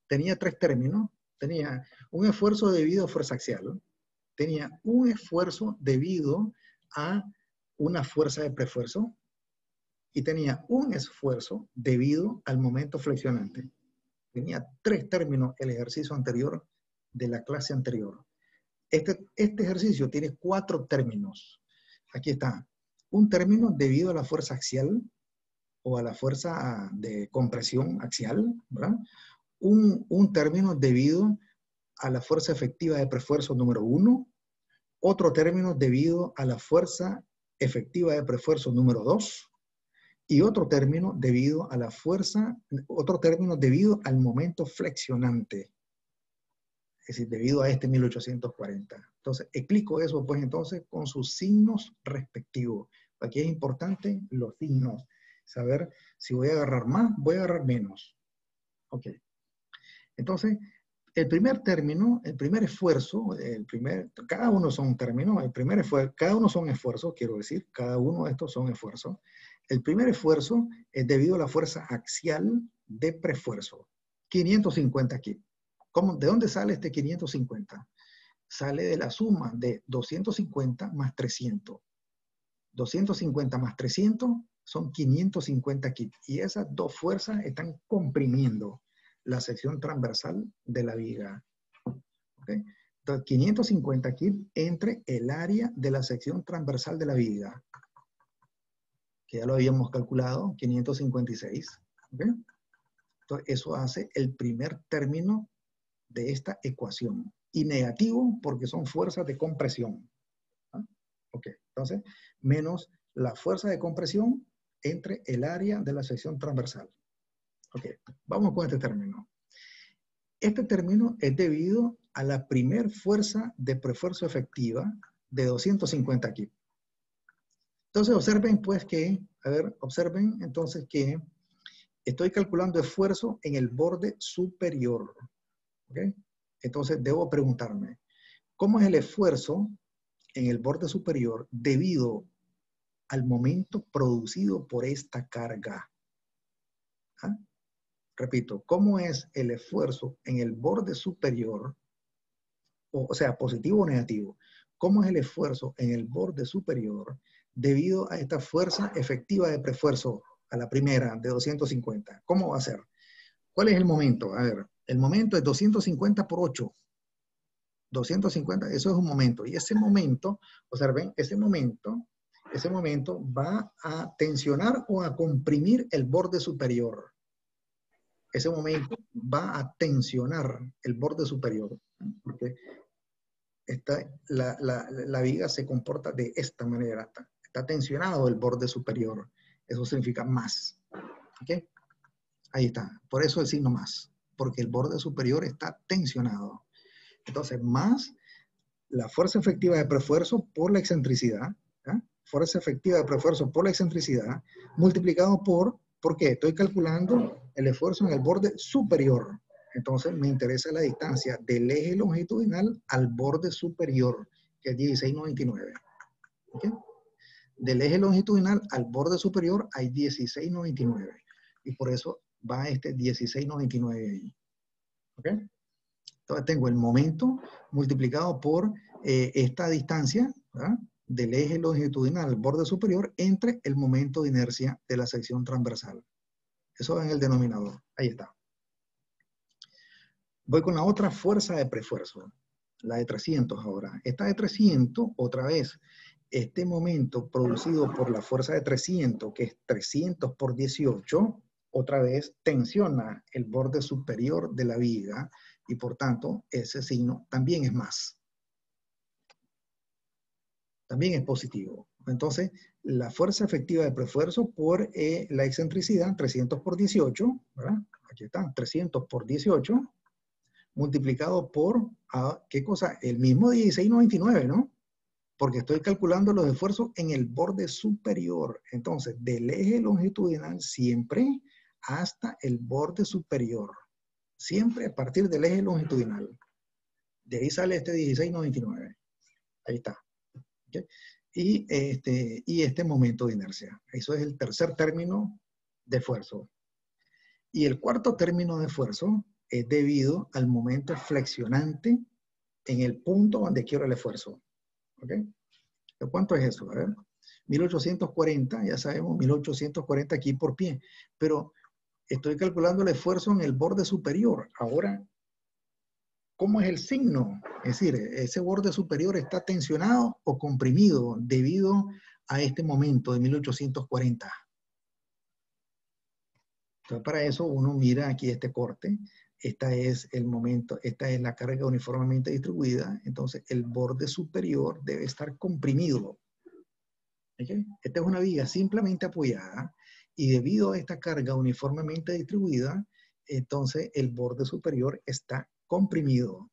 tenía 3 términos. Tenía un esfuerzo debido a fuerza axial, tenía un esfuerzo debido a una fuerza de preesfuerzo y tenía un esfuerzo debido al momento flexionante. Tenía 3 términos el ejercicio anterior de la clase anterior. Este ejercicio tiene 4 términos. Aquí está. Un término debido a la fuerza axial o a la fuerza de compresión axial, ¿verdad? Un término debido a la fuerza efectiva de preesfuerzo número 1, otro término debido a la fuerza efectiva de preesfuerzo número 2, y otro término debido a la fuerza, otro término debido al momento flexionante, es decir, debido a este 1840. Entonces, explico eso pues entonces con sus signos respectivos. Aquí es importante los signos. saber si voy a agarrar más, voy a agarrar menos. Ok. Entonces, el primer término, el primer esfuerzo, cada uno son términos, cada uno son esfuerzos, quiero decir, cada uno de estos son esfuerzos. El primer esfuerzo es debido a la fuerza axial de preesfuerzo, 550 kg. ¿De dónde sale este 550? Sale de la suma de 250 más 300. 250 más 300 son 550 kg. Y esas dos fuerzas están comprimiendo la sección transversal de la viga. ¿Okay? Entonces, 550 kg entre el área de la sección transversal de la viga, que ya lo habíamos calculado, 556. ¿Okay? Entonces, eso hace el primer término de esta ecuación. Y negativo porque son fuerzas de compresión. ¿Ah? Ok, entonces, menos la fuerza de compresión entre el área de la sección transversal. Ok, vamos con este término. Este término es debido a la primer fuerza de preesfuerzo efectiva de 250 kg. Entonces, observen pues que, observen entonces que estoy calculando esfuerzo en el borde superior. ¿Ok? Entonces, debo preguntarme, ¿cómo es el esfuerzo en el borde superior debido al momento producido por esta carga? ¿Ah? Repito, ¿cómo es el esfuerzo en el borde superior, o sea, positivo o negativo? ¿Cómo es el esfuerzo en el borde superior debido a esta fuerza efectiva de preesfuerzo, a la primera de 250? ¿Cómo va a ser? ¿Cuál es el momento? A ver, el momento es 250 por 8. 250, eso es un momento. Y ese momento, observen, ese momento va a tensionar o a comprimir el borde superior. Ese momento va a tensionar el borde superior. Porque la viga se comporta de esta manera. Está tensionado el borde superior. Eso significa más. ¿Ok? Ahí está. Por eso el signo más. Porque el borde superior está tensionado. Entonces, más la fuerza efectiva de preesfuerzo por la excentricidad, ¿eh? Fuerza efectiva de preesfuerzo por la excentricidad, multiplicado ¿por qué? Estoy calculando el esfuerzo en el borde superior. Entonces, me interesa la distancia del eje longitudinal al borde superior, que es 16,99. ¿Okay? Del eje longitudinal al borde superior hay 16,99. Y por eso va este 16,99 ahí. ¿Ok? Entonces tengo el momento multiplicado por esta distancia, ¿verdad?, del eje longitudinal al borde superior entre el momento de inercia de la sección transversal. Eso va en el denominador. Ahí está. Voy con la otra fuerza de preesfuerzo, la de 300 ahora. Esta de 300, otra vez, este momento producido por la fuerza de 300, que es 300 por 18, otra vez tensiona el borde superior de la viga, y por tanto, ese signo también es más. También es positivo. Entonces, la fuerza efectiva de preesfuerzo por la excentricidad, 300 por 18, ¿verdad? Aquí está, 300 por 18, multiplicado por, ¿qué cosa? El mismo 16,99, ¿no? Porque estoy calculando los esfuerzos en el borde superior. Entonces, del eje longitudinal siempre hasta el borde superior. Siempre a partir del eje longitudinal. De ahí sale este 16,99. Ahí está. ¿Okay? Y este momento de inercia. Eso es el tercer término de esfuerzo. Y el cuarto término de esfuerzo es debido al momento flexionante en el punto donde quiero el esfuerzo. ¿Ok? ¿Cuánto es eso? A ver. 1840, ya sabemos, 1840 aquí por pie. Pero estoy calculando el esfuerzo en el borde superior. Ahora, ¿cómo es el signo? Es decir, ¿ese borde superior está tensionado o comprimido debido a este momento de 1840? Entonces, para eso uno mira aquí este corte. Esta es el momento, esta es la carga uniformemente distribuida. Entonces, el borde superior debe estar comprimido. ¿Okay? Esta es una viga simplemente apoyada y debido a esta carga uniformemente distribuida, entonces el borde superior está comprimido.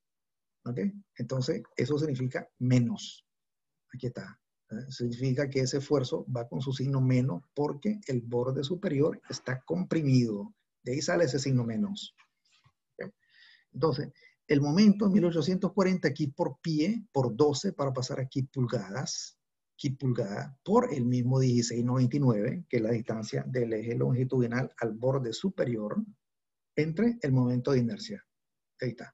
¿Ok? Entonces, eso significa menos. Aquí está. Significa que ese esfuerzo va con su signo menos porque el borde superior está comprimido. De ahí sale ese signo menos. ¿Okay? Entonces, el momento 1840 aquí por pie, por 12 para pasar aquí pulgadas, por el mismo 1699, que es la distancia del eje longitudinal al borde superior, entre el momento de inercia. Ahí está.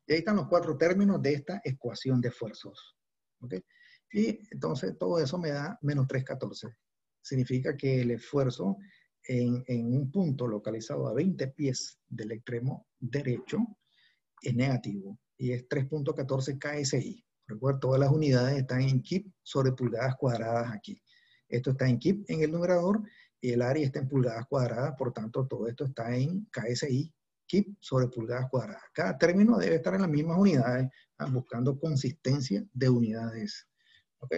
Y ahí están los 4 términos de esta ecuación de esfuerzos. ¿Okay? Y entonces todo eso me da menos 314. Significa que el esfuerzo en un punto localizado a 20 pies del extremo derecho es negativo y es 3.14 KSI. Recuerda, todas las unidades están en kip sobre pulgadas cuadradas aquí. Esto está en kip en el numerador y el área está en pulgadas cuadradas, por tanto todo esto está en KSI, kip sobre pulgadas cuadradas. Cada término debe estar en las mismas unidades, buscando consistencia de unidades. ¿Ok?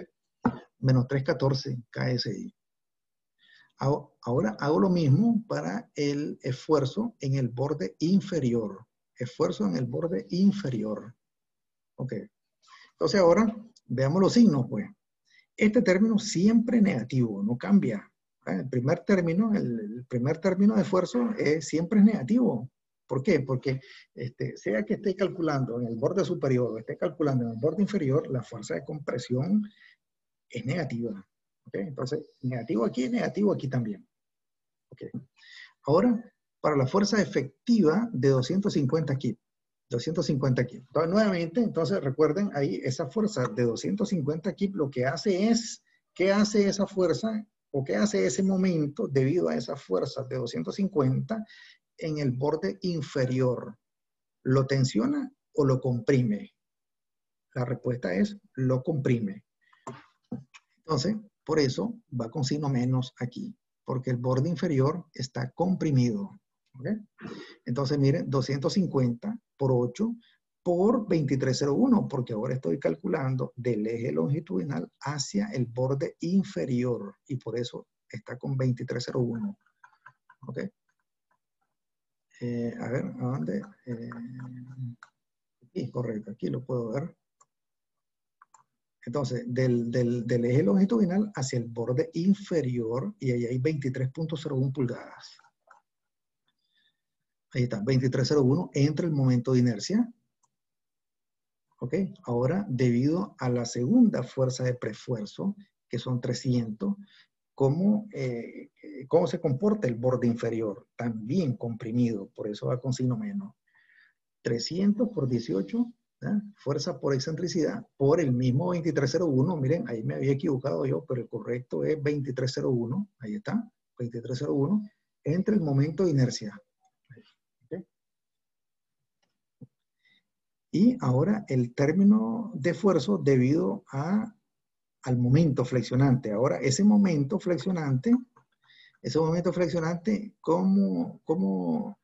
Menos 314 KSI. Ahora hago lo mismo para el esfuerzo en el borde inferior. Esfuerzo en el borde inferior. Ok. Entonces ahora veamos los signos, pues. Este término siempre negativo, no cambia. El primer término de esfuerzo siempre es negativo. ¿Por qué? Porque sea que esté calculando en el borde superior o esté calculando en el borde inferior, la fuerza de compresión es negativa. ¿Okay? Entonces, negativo aquí también. ¿Okay? Ahora, para la fuerza efectiva de 250 kip. 250 kip. Entonces, nuevamente, entonces recuerden ahí, esa fuerza de 250 kip lo que hace es, ¿qué hace esa fuerza o qué hace ese momento debido a esa fuerza de 250 en el borde inferior? ¿Lo tensiona o lo comprime? La respuesta es, lo comprime. Entonces, por eso va con signo menos aquí, porque el borde inferior está comprimido. ¿Okay? Entonces, miren, 250 por 8 por 2301, porque ahora estoy calculando del eje longitudinal hacia el borde inferior, y por eso está con 2301. ¿Ok? A ver, ¿a dónde? Aquí, correcto, aquí lo puedo ver. Entonces, del eje longitudinal hacia el borde inferior, y ahí hay 23.01 pulgadas. Ahí está, 2301 entre el momento de inercia. ¿Ok? Ahora, debido a la segunda fuerza de preesfuerzo, que son 300, ¿cómo se comporta el borde inferior? También comprimido, por eso va con signo menos. 300 por 18, ¿eh? Fuerza por excentricidad, por el mismo 2301. Miren, ahí me había equivocado yo, pero el correcto es 2301. Ahí está, 2301, entre el momento de inercia. ¿Okay? Y ahora el término de esfuerzo debido al momento flexionante. Ahora, ese momento flexionante, ¿cómo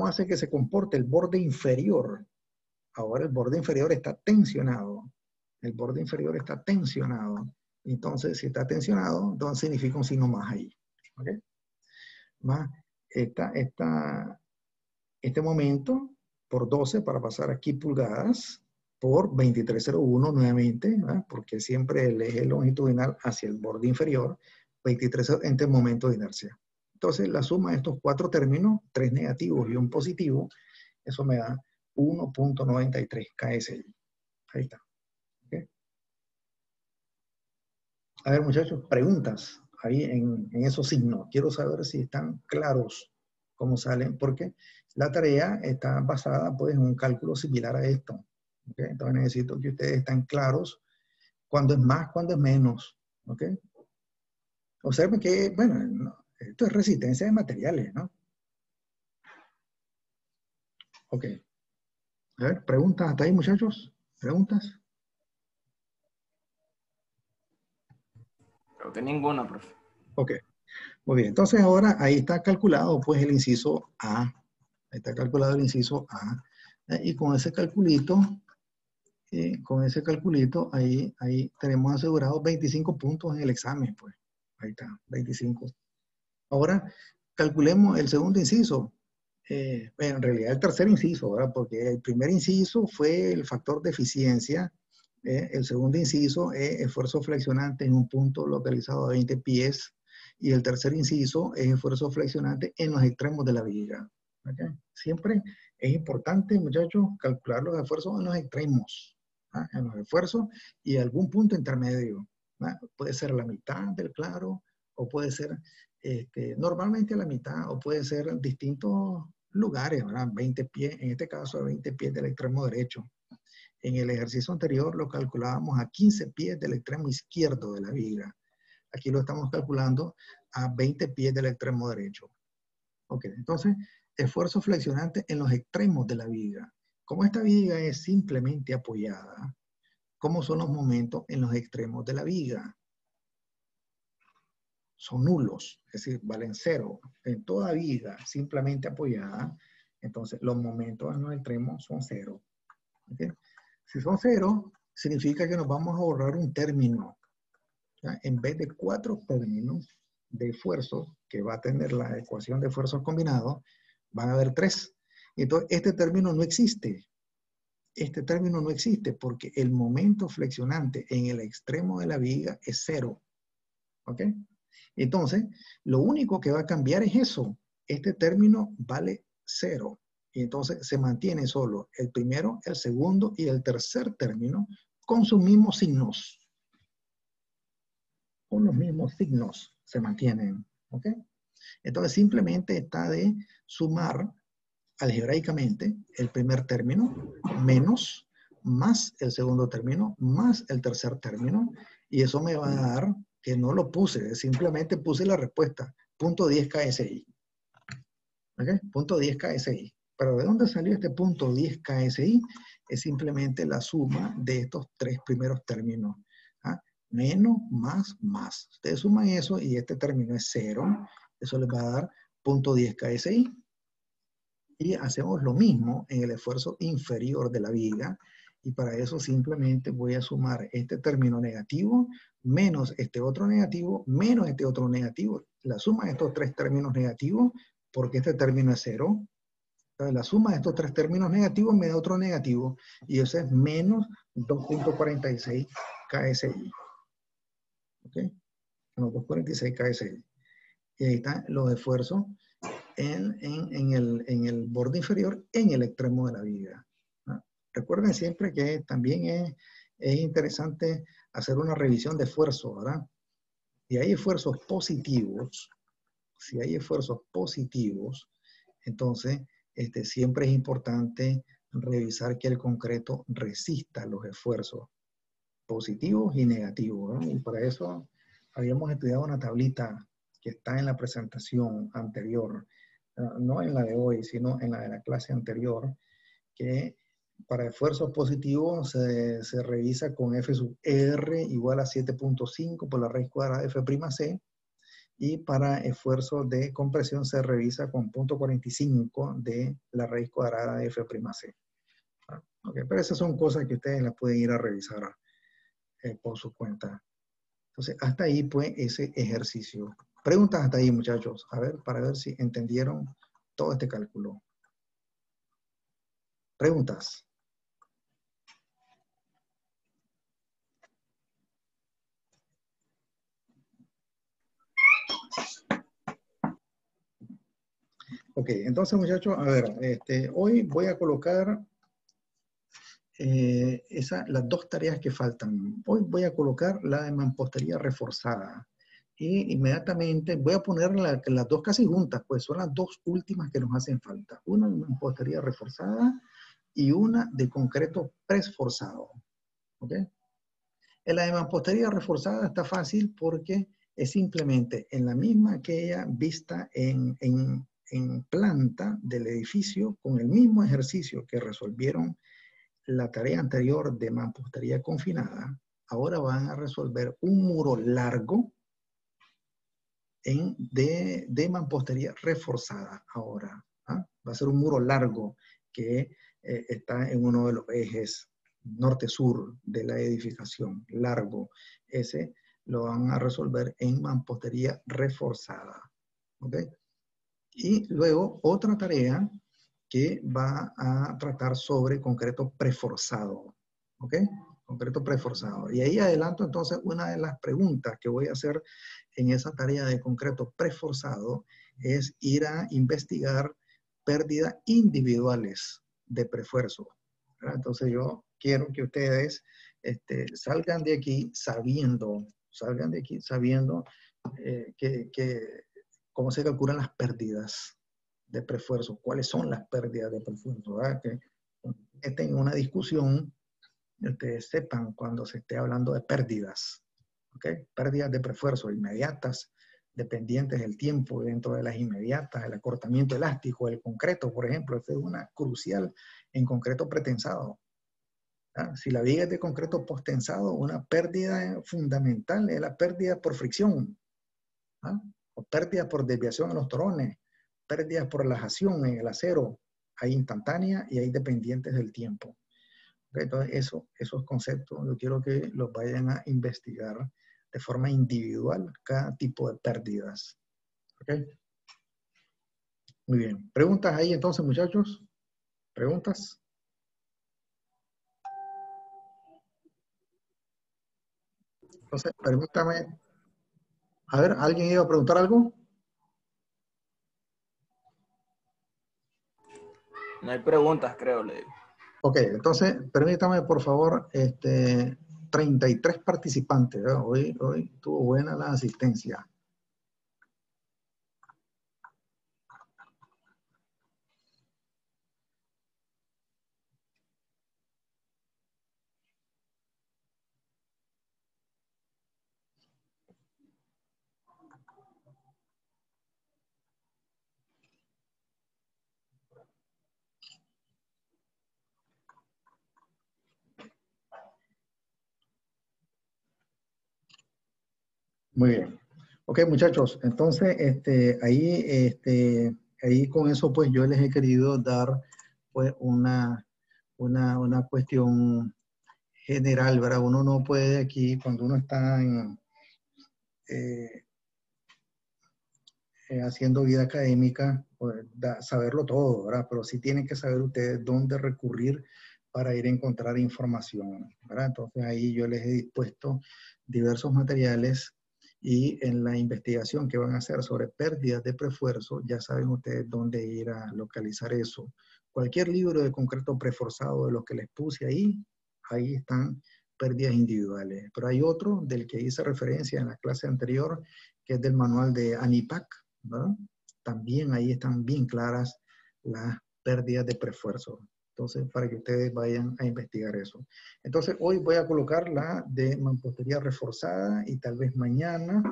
hace que se comporte el borde inferior? Ahora el borde inferior está tensionado. El borde inferior está tensionado. Entonces, si está tensionado, entonces significa un signo más ahí. ¿Okay? Más este momento por 12 para pasar aquí pulgadas por 2301 nuevamente, ¿verdad? Porque siempre el eje longitudinal hacia el borde inferior, 23 entre el momento de inercia. Entonces, la suma de estos 4 términos, 3 negativos y un positivo, eso me da 1.93 KSI. Ahí está. ¿Okay? A ver, muchachos, preguntas ahí en esos signos. Quiero saber si están claros cómo salen, porque la tarea está basada pues, en un cálculo similar a esto. ¿Okay? Entonces necesito que ustedes estén claros cuándo es más, cuándo es menos. ¿Okay? Observen que, bueno, no, esto es resistencia de materiales, ¿no? Ok. A ver, preguntas hasta ahí, muchachos. ¿Preguntas?
Creo que ninguna, profe.
Ok. Muy bien. Entonces ahora ahí está calculado pues el inciso A. Ahí está calculado el inciso A. Y con ese calculito, ahí tenemos asegurados 25 puntos en el examen, pues. Ahí está, 25. Ahora, calculemos el segundo inciso. En realidad el tercer inciso, ¿verdad? Porque el primer inciso fue el factor de eficiencia El segundo inciso es esfuerzo flexionante en un punto localizado a 20 pies. Y el tercer inciso es esfuerzo flexionante en los extremos de la viga. ¿Okay? Siempre es importante, muchachos, calcular los esfuerzos en los extremos. ¿Ah? En los esfuerzos y algún punto intermedio. ¿Ah? Puede ser la mitad del claro, o puede ser normalmente la mitad, o puede ser distintos lugares, ¿verdad? 20 pies, en este caso 20 pies del extremo derecho. En el ejercicio anterior lo calculábamos a 15 pies del extremo izquierdo de la viga. Aquí lo estamos calculando a 20 pies del extremo derecho. Ok, entonces, esfuerzo flexionante en los extremos de la viga. Como esta viga es simplemente apoyada, ¿cómo son los momentos en los extremos de la viga? Son nulos, es decir, valen cero. En toda viga simplemente apoyada, entonces los momentos en los extremos son cero. ¿Okay? Si son cero, significa que nos vamos a ahorrar un término. ¿Ya? En vez de 4 términos de esfuerzo que va a tener la ecuación de esfuerzos combinados, van a haber 3. Entonces, este término no existe. Este término no existe porque el momento flexionante en el extremo de la viga es 0. ¿Ok? Entonces, lo único que va a cambiar es eso. Este término vale 0. Y entonces se mantiene solo el primero, el segundo y el tercer término con sus mismos signos. Con los mismos signos se mantienen. ¿Ok? Entonces simplemente está de sumar algebraicamente el primer término menos más el segundo término más el tercer término y eso me va a dar que no lo puse, simplemente puse la respuesta, punto 10 KSI. ¿Ok? Punto 10 KSI. Pero ¿de dónde salió este punto 10 KSI? Es simplemente la suma de estos 3 primeros términos. ¿Ah? Menos, más, más. Ustedes suman eso y este término es 0. Eso les va a dar punto 10 KSI. Y hacemos lo mismo en el esfuerzo inferior de la viga. Y para eso simplemente voy a sumar este término negativo menos este otro negativo menos este otro negativo. La suma de estos 3 términos negativos, porque este término es 0. Entonces, la suma de estos 3 términos negativos me da otro negativo. Y eso es menos 2.46 KSI. ¿Ok? Menos 2.46 KSI. Y ahí están los esfuerzos en el borde inferior, en el extremo de la viga. ¿No? Recuerden siempre que también es interesante hacer una revisión de esfuerzo, ¿verdad? Si hay esfuerzos positivos, entonces siempre es importante revisar que el concreto resista los esfuerzos positivos y negativos, ¿no? Y para eso habíamos estudiado una tablita que está en la presentación anterior, no en la de hoy, sino en la de la clase anterior, que para esfuerzos positivos se revisa con F sub R igual a 7.5 por la raíz cuadrada de F'C, y para esfuerzos de compresión se revisa con 0.45 de la raíz cuadrada de F'C. Okay, pero esas son cosas que ustedes las pueden ir a revisar por su cuenta. Entonces, hasta ahí pues ese ejercicio. Preguntas hasta ahí, muchachos. A ver, para ver si entendieron todo este cálculo. Preguntas. Ok, entonces, muchachos, a ver, hoy voy a colocar las 2 tareas que faltan. Hoy voy a colocar la de mampostería reforzada. Y inmediatamente voy a poner las 2 casi juntas, pues son las 2 últimas que nos hacen falta. Una de mampostería reforzada y una de concreto presforzado. ¿Ok? En la de mampostería reforzada está fácil porque es simplemente en la misma que ella vista en planta del edificio con el mismo ejercicio que resolvieron la tarea anterior de mampostería confinada. Ahora van a resolver un muro largo de mampostería reforzada ahora. ¿Ah? Va a ser un muro largo que está en uno de los ejes norte-sur de la edificación, largo. Ese lo van a resolver en mampostería reforzada. ¿Ok? Y luego otra tarea que va a tratar sobre concreto preforzado. ¿Ok? concreto preforzado. Y ahí adelanto entonces una de las preguntas que voy a hacer en esa tarea de concreto preforzado es ir a investigar pérdidas individuales de prefuerzo. ¿Verdad? Entonces yo quiero que ustedes salgan de aquí sabiendo cómo se calculan las pérdidas de prefuerzo, cuáles son las pérdidas de prefuerzo, ¿verdad? Que estén en una discusión, ustedes sepan cuando se esté hablando de pérdidas, ¿ok? Pérdidas de prefuerzo inmediatas, dependientes del tiempo, dentro de las inmediatas, el acortamiento elástico, el concreto, por ejemplo, esta es una crucial en concreto pretensado. ¿Ah? Si la viga es de concreto postensado, una pérdida fundamental es la pérdida por fricción, ¿ah? O pérdida por desviación en los torones, pérdidas por relajación en el acero, hay instantánea y hay dependientes del tiempo. Entonces, esos conceptos yo quiero que los vayan a investigar de forma individual, cada tipo de pérdidas. ¿Ok? Muy bien. ¿Preguntas ahí entonces, muchachos? ¿Preguntas? Entonces, pregúntame. A ver, ¿alguien iba a preguntar algo?
No hay preguntas, creo, le digo.
Ok, entonces, permítame, por favor, 33 participantes, ¿verdad? Hoy estuvo buena la asistencia. Muy bien. Ok, muchachos, entonces, ahí con eso, pues, yo les he querido dar, pues, una cuestión general, ¿verdad? Uno no puede aquí, cuando uno está haciendo vida académica, pues, saberlo todo, ¿verdad? Pero sí tienen que saber ustedes dónde recurrir para ir a encontrar información, ¿verdad? Entonces, ahí yo les he dispuesto diversos materiales y en la investigación que van a hacer sobre pérdidas de prefuerzo, ya saben ustedes dónde ir a localizar eso. Cualquier libro de concreto preforzado de los que les puse ahí están pérdidas individuales. Pero hay otro del que hice referencia en la clase anterior, que es del manual de ANIPAC, ¿verdad? También ahí están bien claras las pérdidas de prefuerzo. Entonces, para que ustedes vayan a investigar eso. Entonces, hoy voy a colocar la de mampostería reforzada y tal vez mañana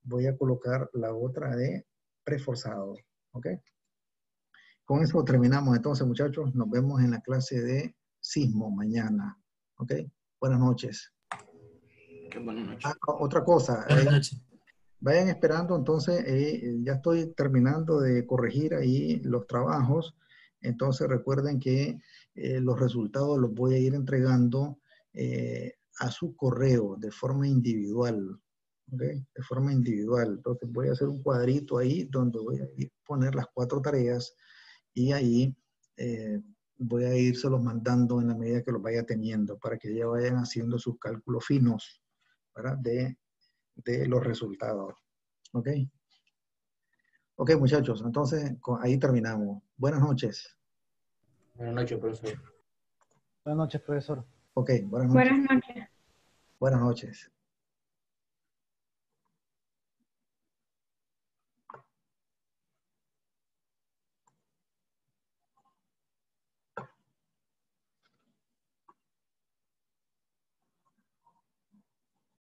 voy a colocar la otra de preforzado. ¿Ok? Con eso terminamos entonces, muchachos. Nos vemos en la clase de sismo mañana. ¿Ok? Buenas noches.
Qué buena noche.
Otra cosa.
Buenas noches.
Vayan esperando, entonces, ya estoy terminando de corregir ahí los trabajos. Entonces recuerden que los resultados los voy a ir entregando a su correo de forma individual. ¿Ok? De forma individual. Entonces voy a hacer un cuadrito ahí donde voy a poner las 4 tareas y ahí voy a irselos mandando en la medida que los vaya teniendo para que ya vayan haciendo sus cálculos finos, ¿verdad? De los resultados. ¿Ok? Ok, muchachos. Entonces, ahí terminamos. Buenas noches.
Buenas noches, profesor.
Buenas noches, profesor.
Ok, buenas noches.
Buenas noches.
Buenas noches.